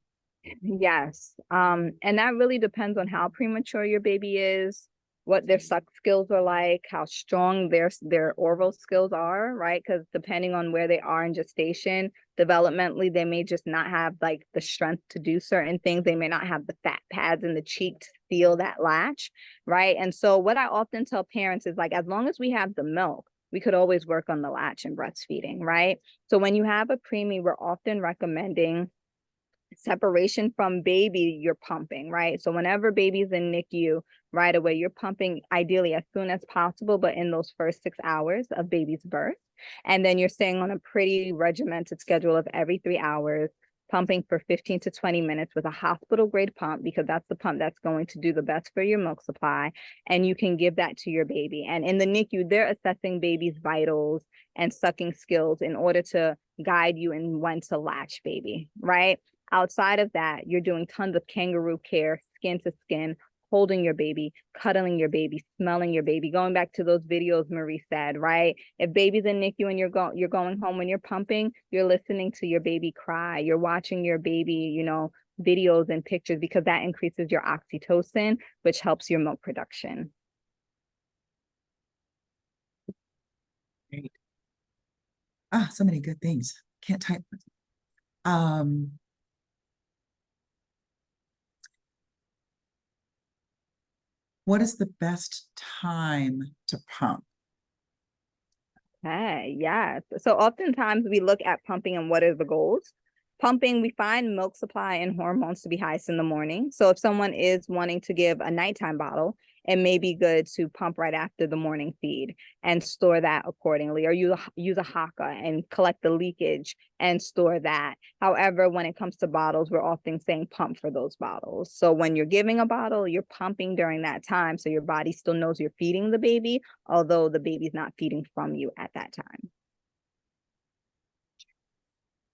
S1: Yes. And that really depends on how premature your baby is, what their suck skills are like, how strong their oral skills are, right? Because depending on where they are in gestation, developmentally, they may just not have like the strength to do certain things. They may not have the fat pads in the cheek to feel that latch, right? And so what I often tell parents is like, as long as we have the milk, we could always work on the latch and breastfeeding, right? So when you have a preemie, we're often recommending separation from baby, you're pumping, right? So whenever baby's in NICU, right away, you're pumping ideally as soon as possible, but in those first 6 hours of baby's birth. And then you're staying on a pretty regimented schedule of every 3 hours, pumping for 15 to 20 minutes with a hospital grade pump, because that's the pump that's going to do the best for your milk supply. And you can give that to your baby. And in the NICU, they're assessing baby's vitals and sucking skills in order to guide you in when to latch baby, right? Outside of that, you're doing tons of kangaroo care, skin to skin, holding your baby, cuddling your baby, smelling your baby. Going back to those videos Marie said, right? If baby's in NICU and you're going home when you're pumping, you're listening to your baby cry. You're watching your baby, videos and pictures, because that increases your oxytocin, which helps your milk production.
S2: Great. So many good things. Can't type. What is the best time to pump?
S1: Hey, yes. So oftentimes we look at pumping and what are the goals. Pumping, we find milk supply and hormones to be highest in the morning. So if someone is wanting to give a nighttime bottle, it may be good to pump right after the morning feed and store that accordingly, or use a haka and collect the leakage and store that. However, when it comes to bottles, we're often saying pump for those bottles. So when you're giving a bottle, you're pumping during that time, so your body still knows you're feeding the baby, although the baby's not feeding from you at that time.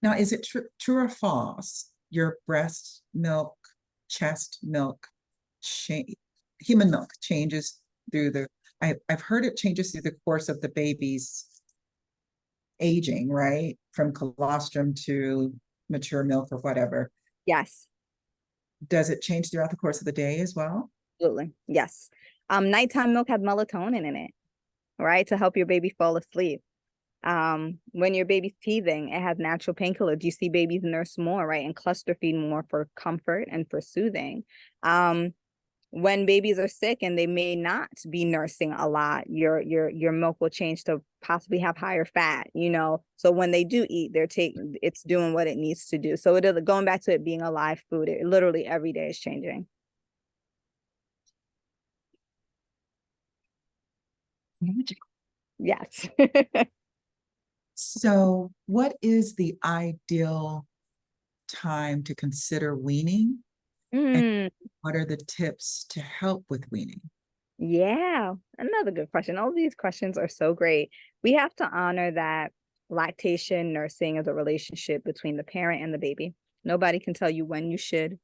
S2: Now, is it true or false? Your breast milk, chest milk, human milk changes through I've heard it changes through the course of the baby's aging, right? From colostrum to mature milk or whatever.
S1: Yes.
S2: Does it change throughout the course of the day as well?
S1: Absolutely. Yes. Nighttime milk has melatonin in it, right? To help your baby fall asleep. When your baby's teething, it has natural painkillers. You see babies nurse more, right? And cluster feed more for comfort and for soothing. When babies are sick and they may not be nursing a lot, your milk will change to possibly have higher fat, So when they do eat, it's doing what it needs to do. So going back to it being a live food, it literally every day is changing.
S2: Magical.
S1: Yes.
S2: So, what is the ideal time to consider weaning? And what are the tips to help with weaning?
S1: Yeah, another good question. All these questions are so great. We have to honor that lactation nursing is a relationship between the parent and the baby. Nobody can tell you when you should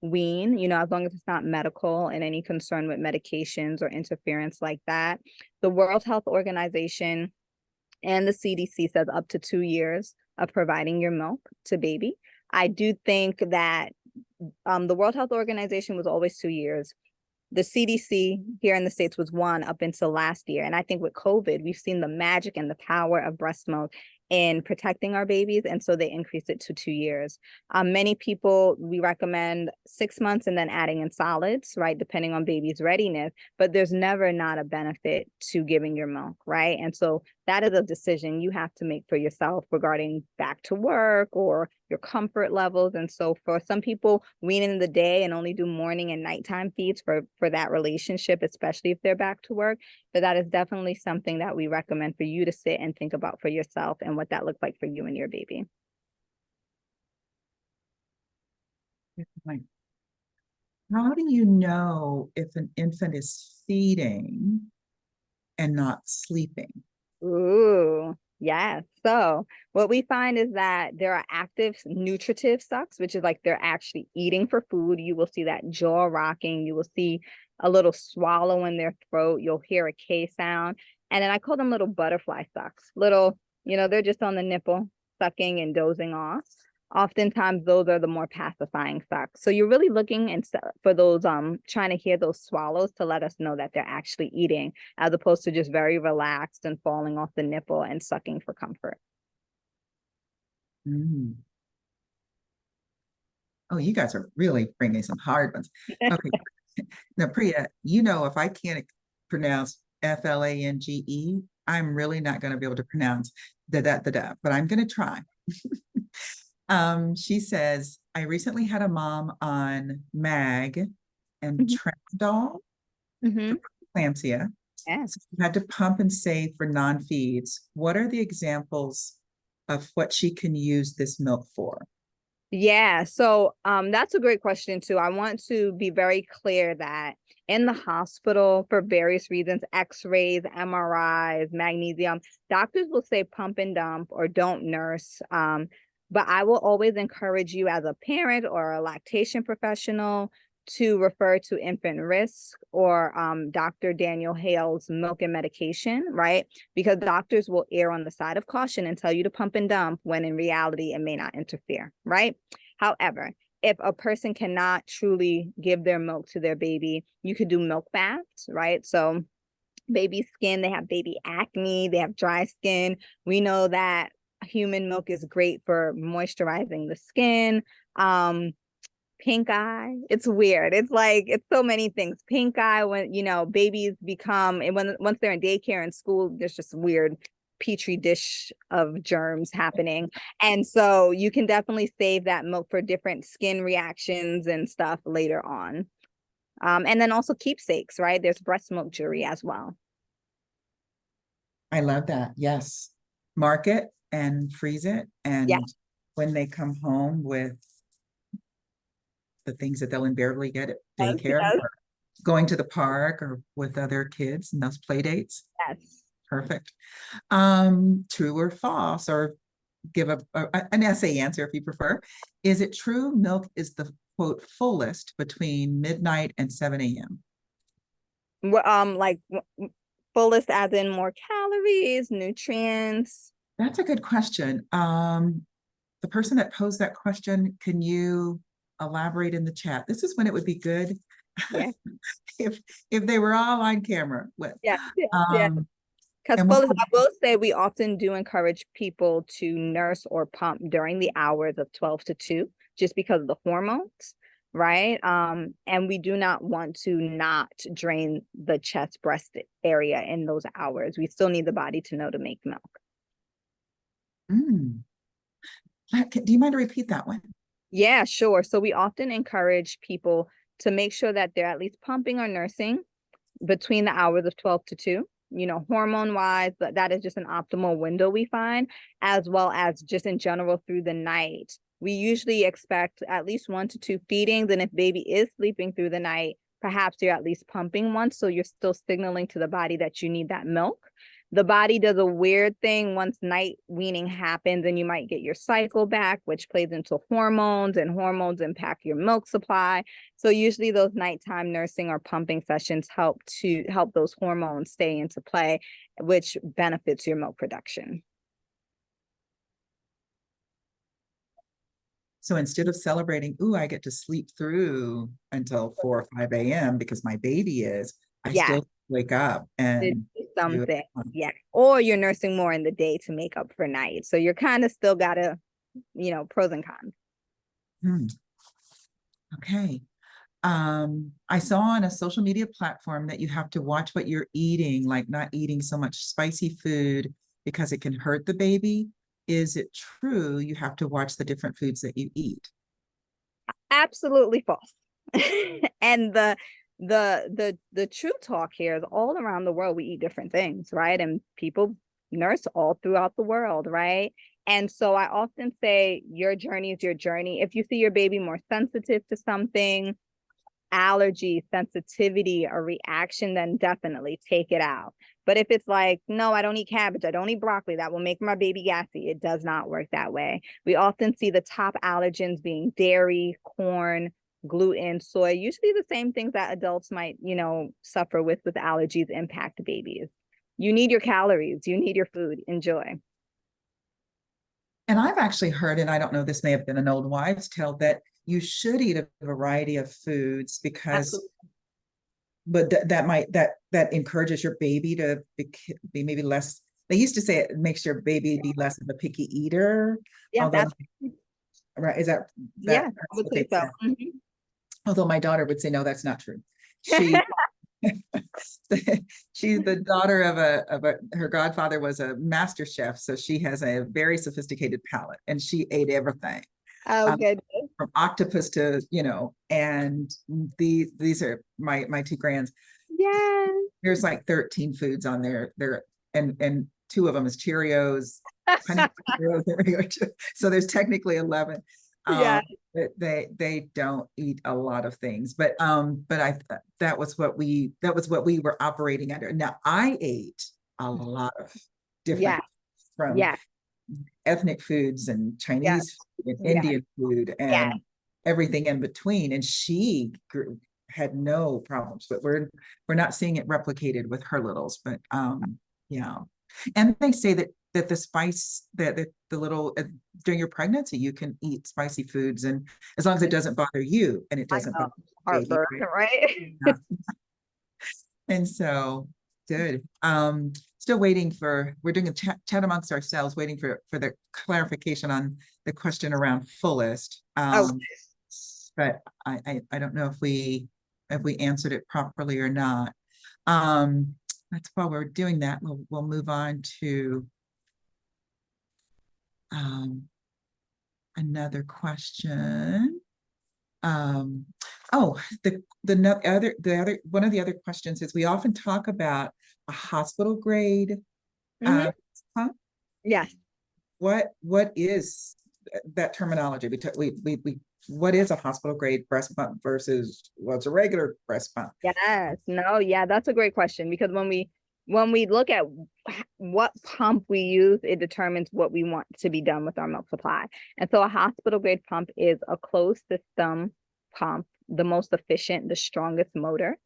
S1: wean, as long as it's not medical and any concern with medications or interference like that. The World Health Organization and the CDC says up to 2 years of providing your milk to baby. I do think that the World Health Organization was always 2 years. The CDC here in the States was one up until last year. And I think with COVID, we've seen the magic and the power of breast milk in protecting our babies. And so they increased it to 2 years. Many people, we recommend 6 months and then adding in solids, right? Depending on baby's readiness, but there's never not a benefit to giving your milk, right? And so that is a decision you have to make for yourself regarding back to work or your comfort levels. And so for some people, wean in the day and only do morning and nighttime feeds for that relationship, especially if they're back to work. But that is definitely something that we recommend for you to sit and think about for yourself and what that looks like for you and your baby.
S2: How do you know if an infant is feeding and not sleeping?
S1: Ooh, yes. So what we find is that there are active nutritive sucks, which is like they're actually eating for food. You will see that jaw rocking. You will see a little swallow in their throat. You'll hear a K sound. And then I call them little butterfly sucks. Little, they're just on the nipple, sucking and dozing off. Oftentimes those are the more pacifying sucks. So you're really looking for those trying to hear those swallows to let us know that they're actually eating, as opposed to just very relaxed and falling off the nipple and sucking for comfort.
S2: Mm. Oh, you guys are really bringing some hard ones. Okay. Now, Priya, if I can't pronounce Flange, I'm really not going to be able to pronounce da, but I'm going to try. She says, I recently had a mom on MAG and Tramadol for preeclampsia.
S1: Yeah.
S2: So she had to pump and save for non-feeds. What are the examples of what she can use this milk for?
S1: Yeah, so that's a great question too. I want to be very clear that in the hospital, for various reasons, x-rays, MRIs, magnesium, doctors will say pump and dump or don't nurse. But I will always encourage you as a parent or a lactation professional to refer to infant risk or Dr. Daniel Hale's milk and medication, right? Because doctors will err on the side of caution and tell you to pump and dump when in reality it may not interfere, right? However, if a person cannot truly give their milk to their baby, you could do milk baths, right? So baby skin, they have baby acne, they have dry skin. We know that human milk is great for moisturizing the skin. Pink eye, it's weird. It's so many things. Pink eye, when babies become, and once they're in daycare and school, there's just weird petri dish of germs happening. And so you can definitely save that milk for different skin reactions and stuff later on. And then also keepsakes, right? There's breast milk jewelry as well.
S2: I love that. Yes. Mark it and freeze it.
S1: Yeah.
S2: And when they come home with the things that they'll invariably get at daycare,
S1: Yes.
S2: or going to the park or with other kids and those play dates.
S1: Yes.
S2: Perfect. True or false, or give an essay answer if you prefer. Is it true milk is the quote fullest between midnight and 7 a.m.?
S1: Like fullest as in more calories, nutrients.
S2: That's a good question. The person that posed that question, can you elaborate in the chat? This is when it would be good
S1: Yeah.
S2: if they were all on camera with.
S1: Yeah. Yeah. Because I will say we often do encourage people to nurse or pump during the hours of 12 to 2, just because of the hormones, right? And we do not want to not drain the chest breast area in those hours. We still need the body to know to make milk.
S2: Do you mind to repeat that one?
S1: Yeah, sure. So we often encourage people to make sure that they're at least pumping or nursing between the hours of 12 to 2. Hormone wise, that is just an optimal window we find, as well as just in general through the night. We usually expect at least 1 to 2 feedings. And if baby is sleeping through the night, perhaps you're at least pumping once. So you're still signaling to the body that you need that milk. The body does a weird thing once night weaning happens, and you might get your cycle back, which plays into hormones, and hormones impact your milk supply. So usually those nighttime nursing or pumping sessions help those hormones stay into play, which benefits your milk production.
S2: So instead of celebrating, ooh, I get to sleep through until 4 or 5 a.m. because my baby is, I still wake up and
S1: do something. Yeah. Or you're nursing more in the day to make up for night. So you're kind of still gotta, pros and cons.
S2: Okay. I saw on a social media platform that you have to watch what you're eating, like not eating so much spicy food because it can hurt the baby. Is it true you have to watch the different foods that you eat?
S1: Absolutely false. And the true talk here is all around the world we eat different things, right? And people nurse all throughout the world, right? And so I often say your journey is your journey. If you see your baby more sensitive to something, allergy, sensitivity, or reaction, then definitely take it out. But if it's like, no, I don't eat cabbage, I don't eat broccoli, that will make my baby gassy, it does not work that way. We often see the top allergens being dairy, corn, gluten, soy, usually the same things that adults might, suffer with allergies impact babies. You need your calories, you need your food, enjoy.
S2: And I've actually heard, and I don't know, this may have been an old wives' tale, that you should eat a variety of foods because,
S1: Absolutely.
S2: but that encourages your baby to be maybe less. They used to say it makes your baby be less of a picky eater.
S1: Yeah,
S2: Although,
S1: that's
S2: right, is that
S1: yeah,
S2: that's
S1: I would
S2: what
S1: say
S2: they
S1: so.
S2: said?
S1: Mhm.
S2: Although my daughter would say, no, that's not true. She she's the daughter of her godfather was a master chef, so she has a very sophisticated palate, and she ate everything,
S1: Oh,
S2: um,
S1: good.
S2: from octopus to and these are my two grands.
S1: Yeah.
S2: There's like 13 foods on there, and two of them is Cheerios, honey Cheerios. So there's technically 11.
S1: Yeah.
S2: They don't eat a lot of things, but I that was what we were operating under. Now I ate a lot of
S1: Yeah.
S2: different, from
S1: Yeah.
S2: ethnic foods and
S1: Yeah.
S2: Chinese food and
S1: Yeah.
S2: Indian food
S1: Yeah.
S2: and everything in between, and she had no problems. But we're not seeing it replicated with her littles. But yeah, and they say that the spice that the little during your pregnancy you can eat spicy foods, and as long as it doesn't bother you and it
S1: I
S2: doesn't
S1: know.
S2: bother the baby,
S1: Heartburn, right?
S2: yeah. And so good. Still waiting for, we're doing a chat amongst ourselves, waiting for the clarification on the question around fullest.
S1: Oh,
S2: But I don't know if we answered it properly or not. That's while we're doing that, we'll move on to another question. Oh, the other one of the other questions is, we often talk about a hospital grade
S1: mhm.
S2: pump.
S1: Yes.
S2: What is that terminology? What is a hospital grade breast pump versus what's a regular breast pump?
S1: Yes. No, yeah, that's a great question, because when we look at what pump we use, it determines what we want to be done with our milk supply. And so a hospital grade pump is a closed system pump, the most efficient, the strongest motor.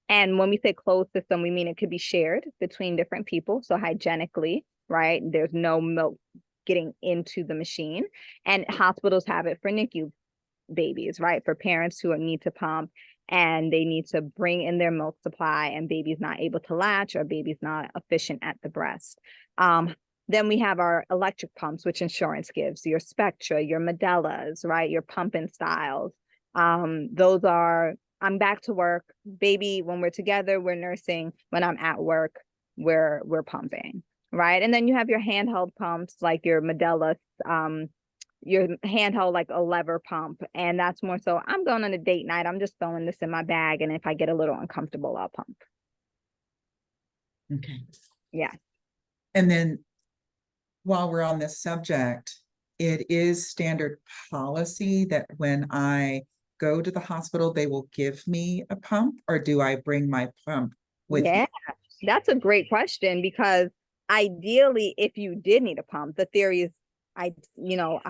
S1: And when we say closed system, we mean it could be shared between different people. So hygienically, right? There's no milk getting into the machine. And hospitals have it for NICU babies, right? For parents who need to pump and they need to bring in their milk supply, and baby's not able to latch, or baby's not efficient at the breast. Then we have our electric pumps, which insurance gives, your Spectra, your Medellas, right? Your pumping styles. Those are, I'm back to work, baby, when we're together, we're nursing. When I'm at work, we're pumping, right? And then you have your handheld pumps, like your Medella, your handheld, like a lever pump. And that's more so, I'm going on a date night, I'm just throwing this in my bag, and if I get a little uncomfortable, I'll pump.
S2: Okay.
S1: Yeah.
S2: And then while we're on this subject, it is standard policy that when I go to the hospital, they will give me a pump, or do I bring my pump with me?
S1: Yeah, that's a great question, because ideally, if you did need a pump, the theory is, most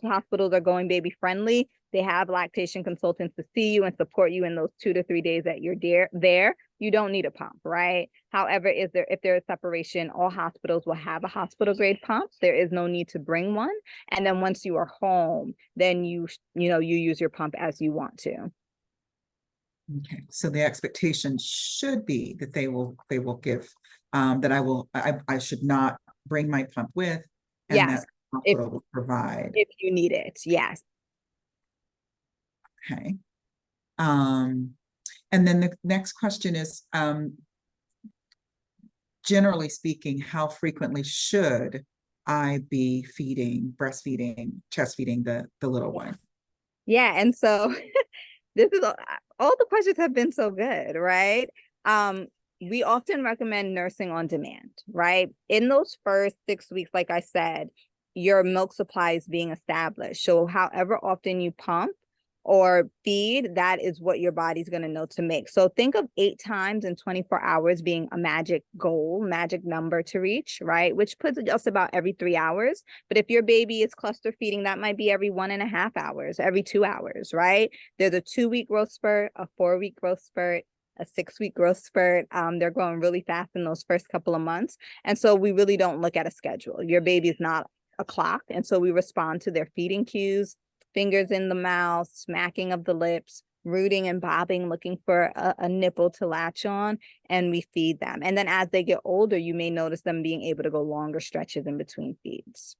S1: hospitals are going baby friendly. They have lactation consultants to see you and support you in those 2 to 3 days that you're there. You don't need a pump, right? However, if there is separation, all hospitals will have a hospital grade pump. There is no need to bring one. And then once you are home, then you use your pump as you want to.
S2: Okay, so the expectation should be that they will give, that I should not bring my pump with, and
S1: Yes,
S2: that the
S1: if
S2: hospital will provide.
S1: if you need it, yes.
S2: Okay. And then the next question is, generally speaking, how frequently should I be breastfeeding, chest feeding the little one?
S1: Yeah, and so this is all the questions have been so good, right? We often recommend nursing on demand, right? In those first 6 weeks, like I said, your milk supply is being established. So however often you pump, or feed, that is what your body's going to know to make. So think of 8 times in 24 hours being a magic goal, magic number to reach, right? Which puts it just about every 3 hours. But if your baby is cluster feeding, that might be every 1.5 hours, every 2 hours, right? There's a 2-week growth spurt, a 4-week growth spurt, a 6-week growth spurt. They're growing really fast in those first couple of months. And so we really don't look at a schedule. Your baby is not a clock. And so we respond to their feeding cues, fingers in the mouth, smacking of the lips, rooting and bobbing, looking for a nipple to latch on, and we feed them. And then as they get older, you may notice them being able to go longer stretches in between feeds.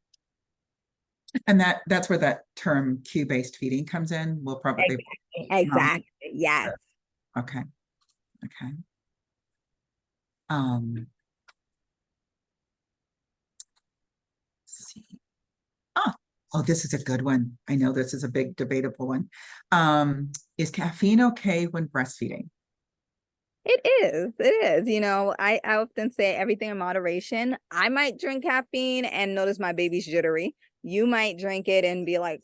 S2: And that's where that term cue-based feeding comes in. We'll probably
S1: Exactly. Yes.
S2: Okay. Okay. Let's see. Oh, this is a good one. I know this is a big debatable one. Is caffeine okay when breastfeeding?
S1: It is. It is. You know, I often say everything in moderation. I might drink caffeine and notice my baby's jittery. You might drink it and be like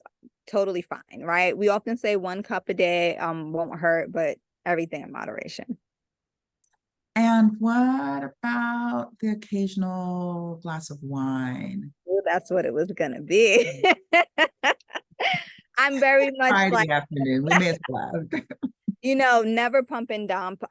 S1: totally fine, right? We often say 1 cup a day won't hurt, but everything in moderation.
S2: And what about the occasional glass of wine?
S1: Ooh, that's what it was gonna be. I'm very much
S2: Friday
S1: like,
S2: afternoon. We may as well.
S1: you know, never pump and dump.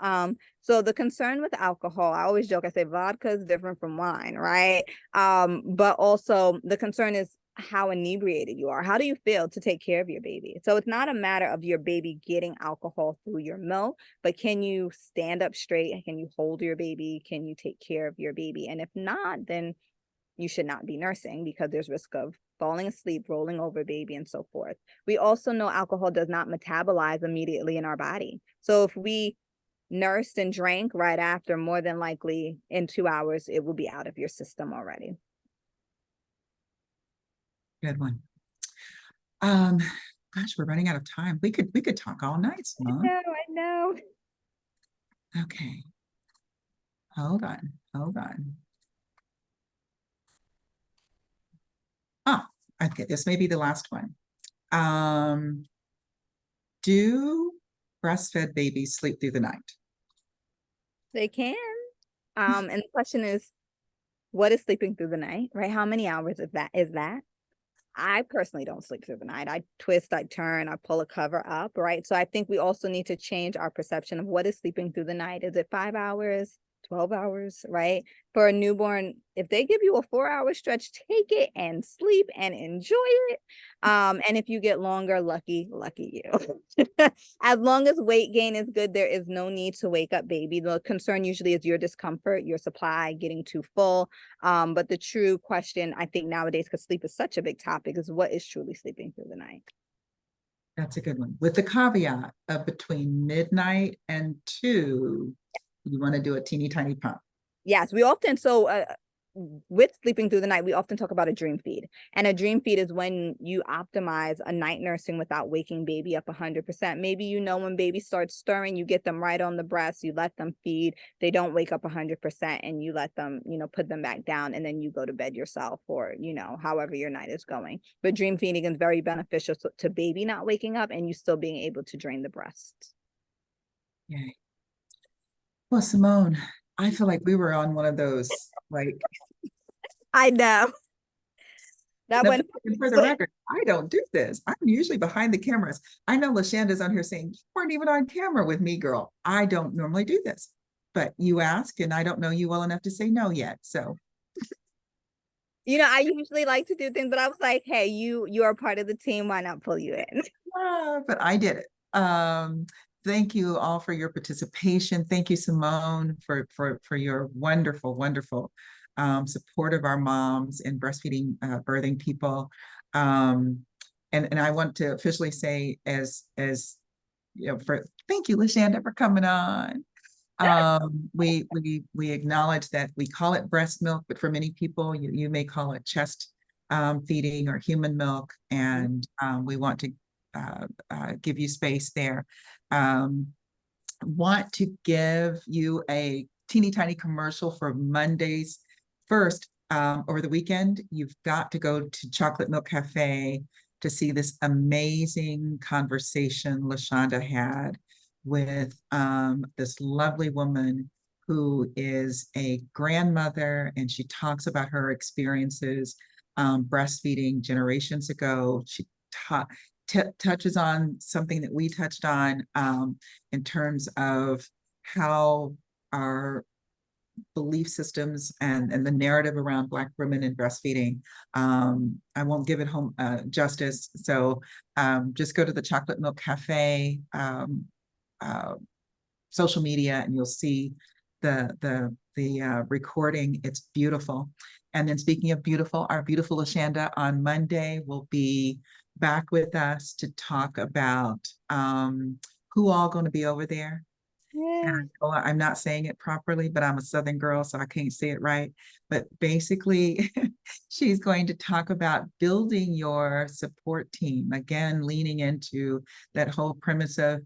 S1: So the concern with alcohol, I always joke, I say vodka is different from wine, right? But also the concern is how inebriated you are. How do you feel to take care of your baby? So it's not a matter of your baby getting alcohol through your milk, but can you stand up straight? Can you hold your baby? Can you take care of your baby? And if not, then you should not be nursing because there's risk of falling asleep, rolling over baby, and so forth. We also know alcohol does not metabolize immediately in our body. So if we nursed and drank right after, more than likely in 2 hours, it will be out of your system already.
S2: Good one. Gosh, we're running out of time. We could talk all night, Simone.
S1: I know.
S2: Okay. Hold on. Oh, okay, this may be the last one. Do breastfed babies sleep through the night?
S1: They can. And the question is, what is sleeping through the night, right? How many hours is that? I personally don't sleep through the night. I twist, I turn, I pull a cover up, right? So I think we also need to change our perception of what is sleeping through the night. Is it 5 hours, 12 hours, right? For a newborn, if they give you a 4-hour stretch, take it and sleep and enjoy it. And if you get longer, lucky you. As long as weight gain is good, there is no need to wake up baby. The concern usually is your discomfort, your supply getting too full. But the true question, I think nowadays, because sleep is such a big topic, is what is truly sleeping through the night?
S2: That's a good one. With the caveat of between midnight and 2, you want to do a teeny tiny pump.
S1: Yes, we often, with sleeping through the night, we often talk about a dream feed. And a dream feed is when you optimize a night nursing without waking baby up 100%. Maybe, you know, when baby starts stirring, you get them right on the breast, you let them feed, they don't wake up 100%, and you let them, you know, put them back down, and then you go to bed yourself, or, you know, however your night is going. But dream feeding is very beneficial to baby not waking up and you still being able to drain the breast.
S2: Yay. Well, Simone, I feel like we were on one of those, like,
S1: I know. That
S2: now,
S1: one.
S2: for the record, I don't do this. I'm usually behind the cameras. I know LaShanda's on here saying, you weren't even on camera with me, girl. I don't normally do this, but you ask, and I don't know you well enough to say no yet. So,
S1: you know, I usually like to do things, but I was like, hey, you are part of the team. Why not pull you in?
S2: but I did it. Thank you all for your participation. Thank you, Simone, for your wonderful support of our moms and breastfeeding, birthing people. And I want to officially say, as you know, thank you, LaShanda, for coming on. We acknowledge that we call it breast milk, but for many people, you may call it chest feeding or human milk, and we want to give you space there. Want to give you a teeny tiny commercial for Mondays. First, over the weekend, you've got to go to Chocolate Milk Cafe to see this amazing conversation LaShonda had with this lovely woman who is a grandmother, and she talks about her experiences breastfeeding generations ago. She touches on something that we touched on in terms of how our belief systems and the narrative around Black women and breastfeeding. I won't give it home justice. So just go to the Chocolate Milk Cafe social media, and you'll see the recording. It's beautiful. And then speaking of beautiful, our beautiful LaShonda on Monday will be back with us to talk about who all going to be over there. I'm not saying it properly, but I'm a Southern girl, so I can't say it right. But basically, she's going to talk about building your support team. Again, leaning into that whole premise of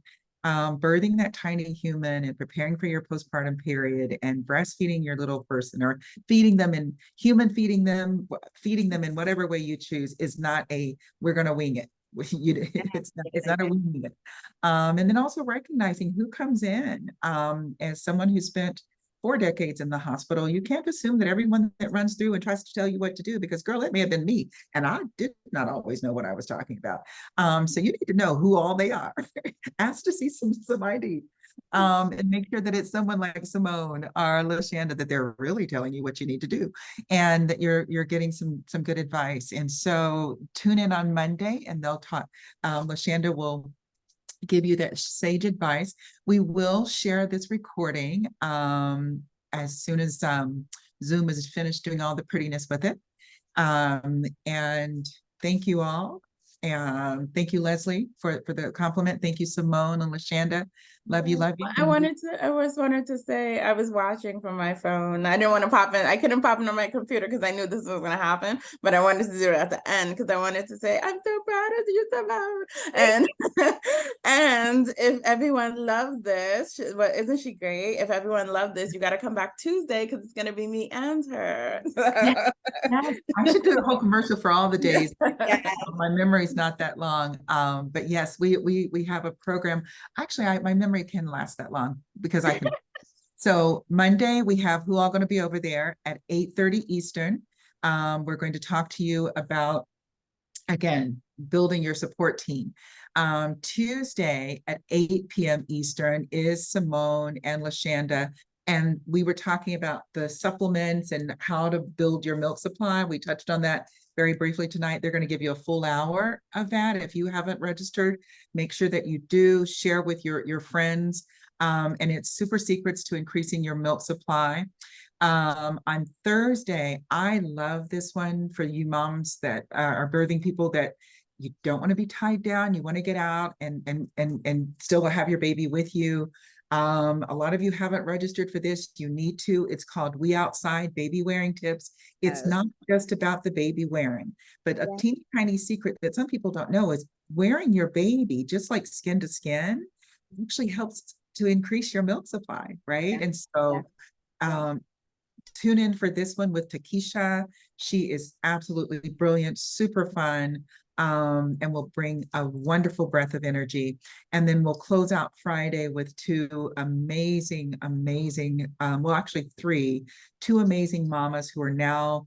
S2: birthing that tiny human and preparing for your postpartum period and breastfeeding your little person, or feeding them and human feeding them in whatever way you choose is not a, we're going to wing it. It's not a wing it. And then also recognizing who comes in. As someone who spent 4 decades in the hospital, you can't assume that everyone that runs through and tries to tell you what to do, because girl, it may have been me, and I did not always know what I was talking about. So you need to know who all they are. Ask to see some ID. And make sure that it's someone like Simone or LaShonda, that they're really telling you what you need to do, and that you're getting some good advice. And so tune in on Monday, and they'll talk. LaShonda will give you that sage advice. We will share this recording as soon as Zoom is finished doing all the prettiness with it. And thank you all. And thank you, Leslie, for the compliment. Thank you, Simone and LaShonda. Love you, love you.
S3: I wanted to say, I was watching from my phone. I didn't want to pop in. I couldn't pop into my computer because I knew this was going to happen, but I wanted to do it at the end because I wanted to say, I'm so proud of you, Simone. And and if everyone loved this, isn't she great? If everyone loved this, you got to come back Tuesday because it's going to be me and her.
S2: Yes. I should do a whole commercial for all the days. My memory's not that long. But yes, we have a program. Actually, my memory can last that long because I can. So Monday, we have who all going to be over there at 8:30 Eastern. We're going to talk to you about, again, building your support team. Tuesday at 8 p.m. Eastern is Simone and LaShonda. And we were talking about the supplements and how to build your milk supply. We touched on that very briefly tonight. They're going to give you a full hour of that. If you haven't registered, make sure that you do share with your friends. And it's super secrets to increasing your milk supply. On Thursday, I love this one for you moms that are birthing people, that you don't want to be tied down. You want to get out and still have your baby with you. A lot of you haven't registered for this. You need to. It's called We Outside Baby Wearing Tips. It's not just about the baby wearing, but a teeny tiny secret that some people don't know is wearing your baby, just like skin to skin, actually helps to increase your milk supply, right? And so tune in for this one with Takesha. She is absolutely brilliant, super fun, and will bring a wonderful breath of energy. And then we'll close out Friday with two amazing, well, actually two amazing mamas who are now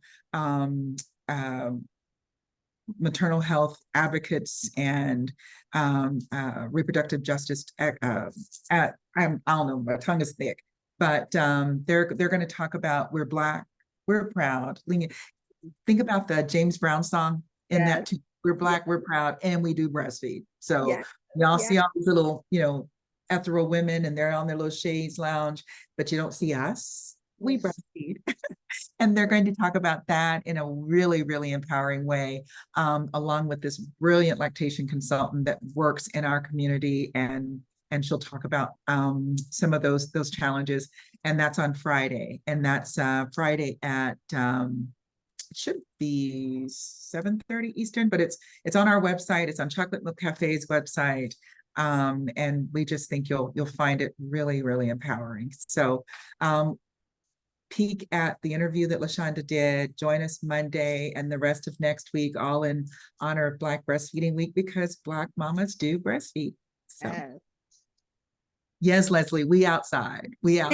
S2: maternal health advocates and reproductive justice. I don't know, my tongue is thick, but they're going to talk about we're Black, we're proud. Think about the James Brown song in that too. We're Black, we're proud, and we do breastfeed. So y'all see all these little, ethereal women, and they're on their little shades lounge, but you don't see us. We breastfeed. And they're going to talk about that in a really, really empowering way, along with this brilliant lactation consultant that works in our community, and she'll talk about some of those challenges. And that's on Friday, and that's Friday at it should be 7:30 Eastern, but it's on our website. It's on Chocolate Milk Cafe's website. And we just think you'll find it really, really empowering. So peek at the interview that LaShonda did, join us Monday and the rest of next week, all in honor of Black Breastfeeding Week, because Black mamas do breastfeed. So
S1: Yes.
S2: yes, Leslie, we outside. We out.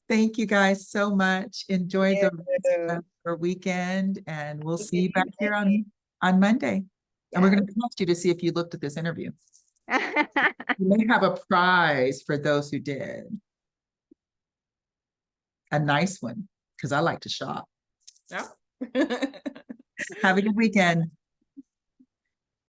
S2: Thank you guys so much. Enjoy the rest of your weekend, and we'll see you back here on Monday. And we're going to test you to see if you looked at this interview. You may have a prize for those who did. A nice one, because I like to shop.
S3: Yeah.
S2: Have a good weekend.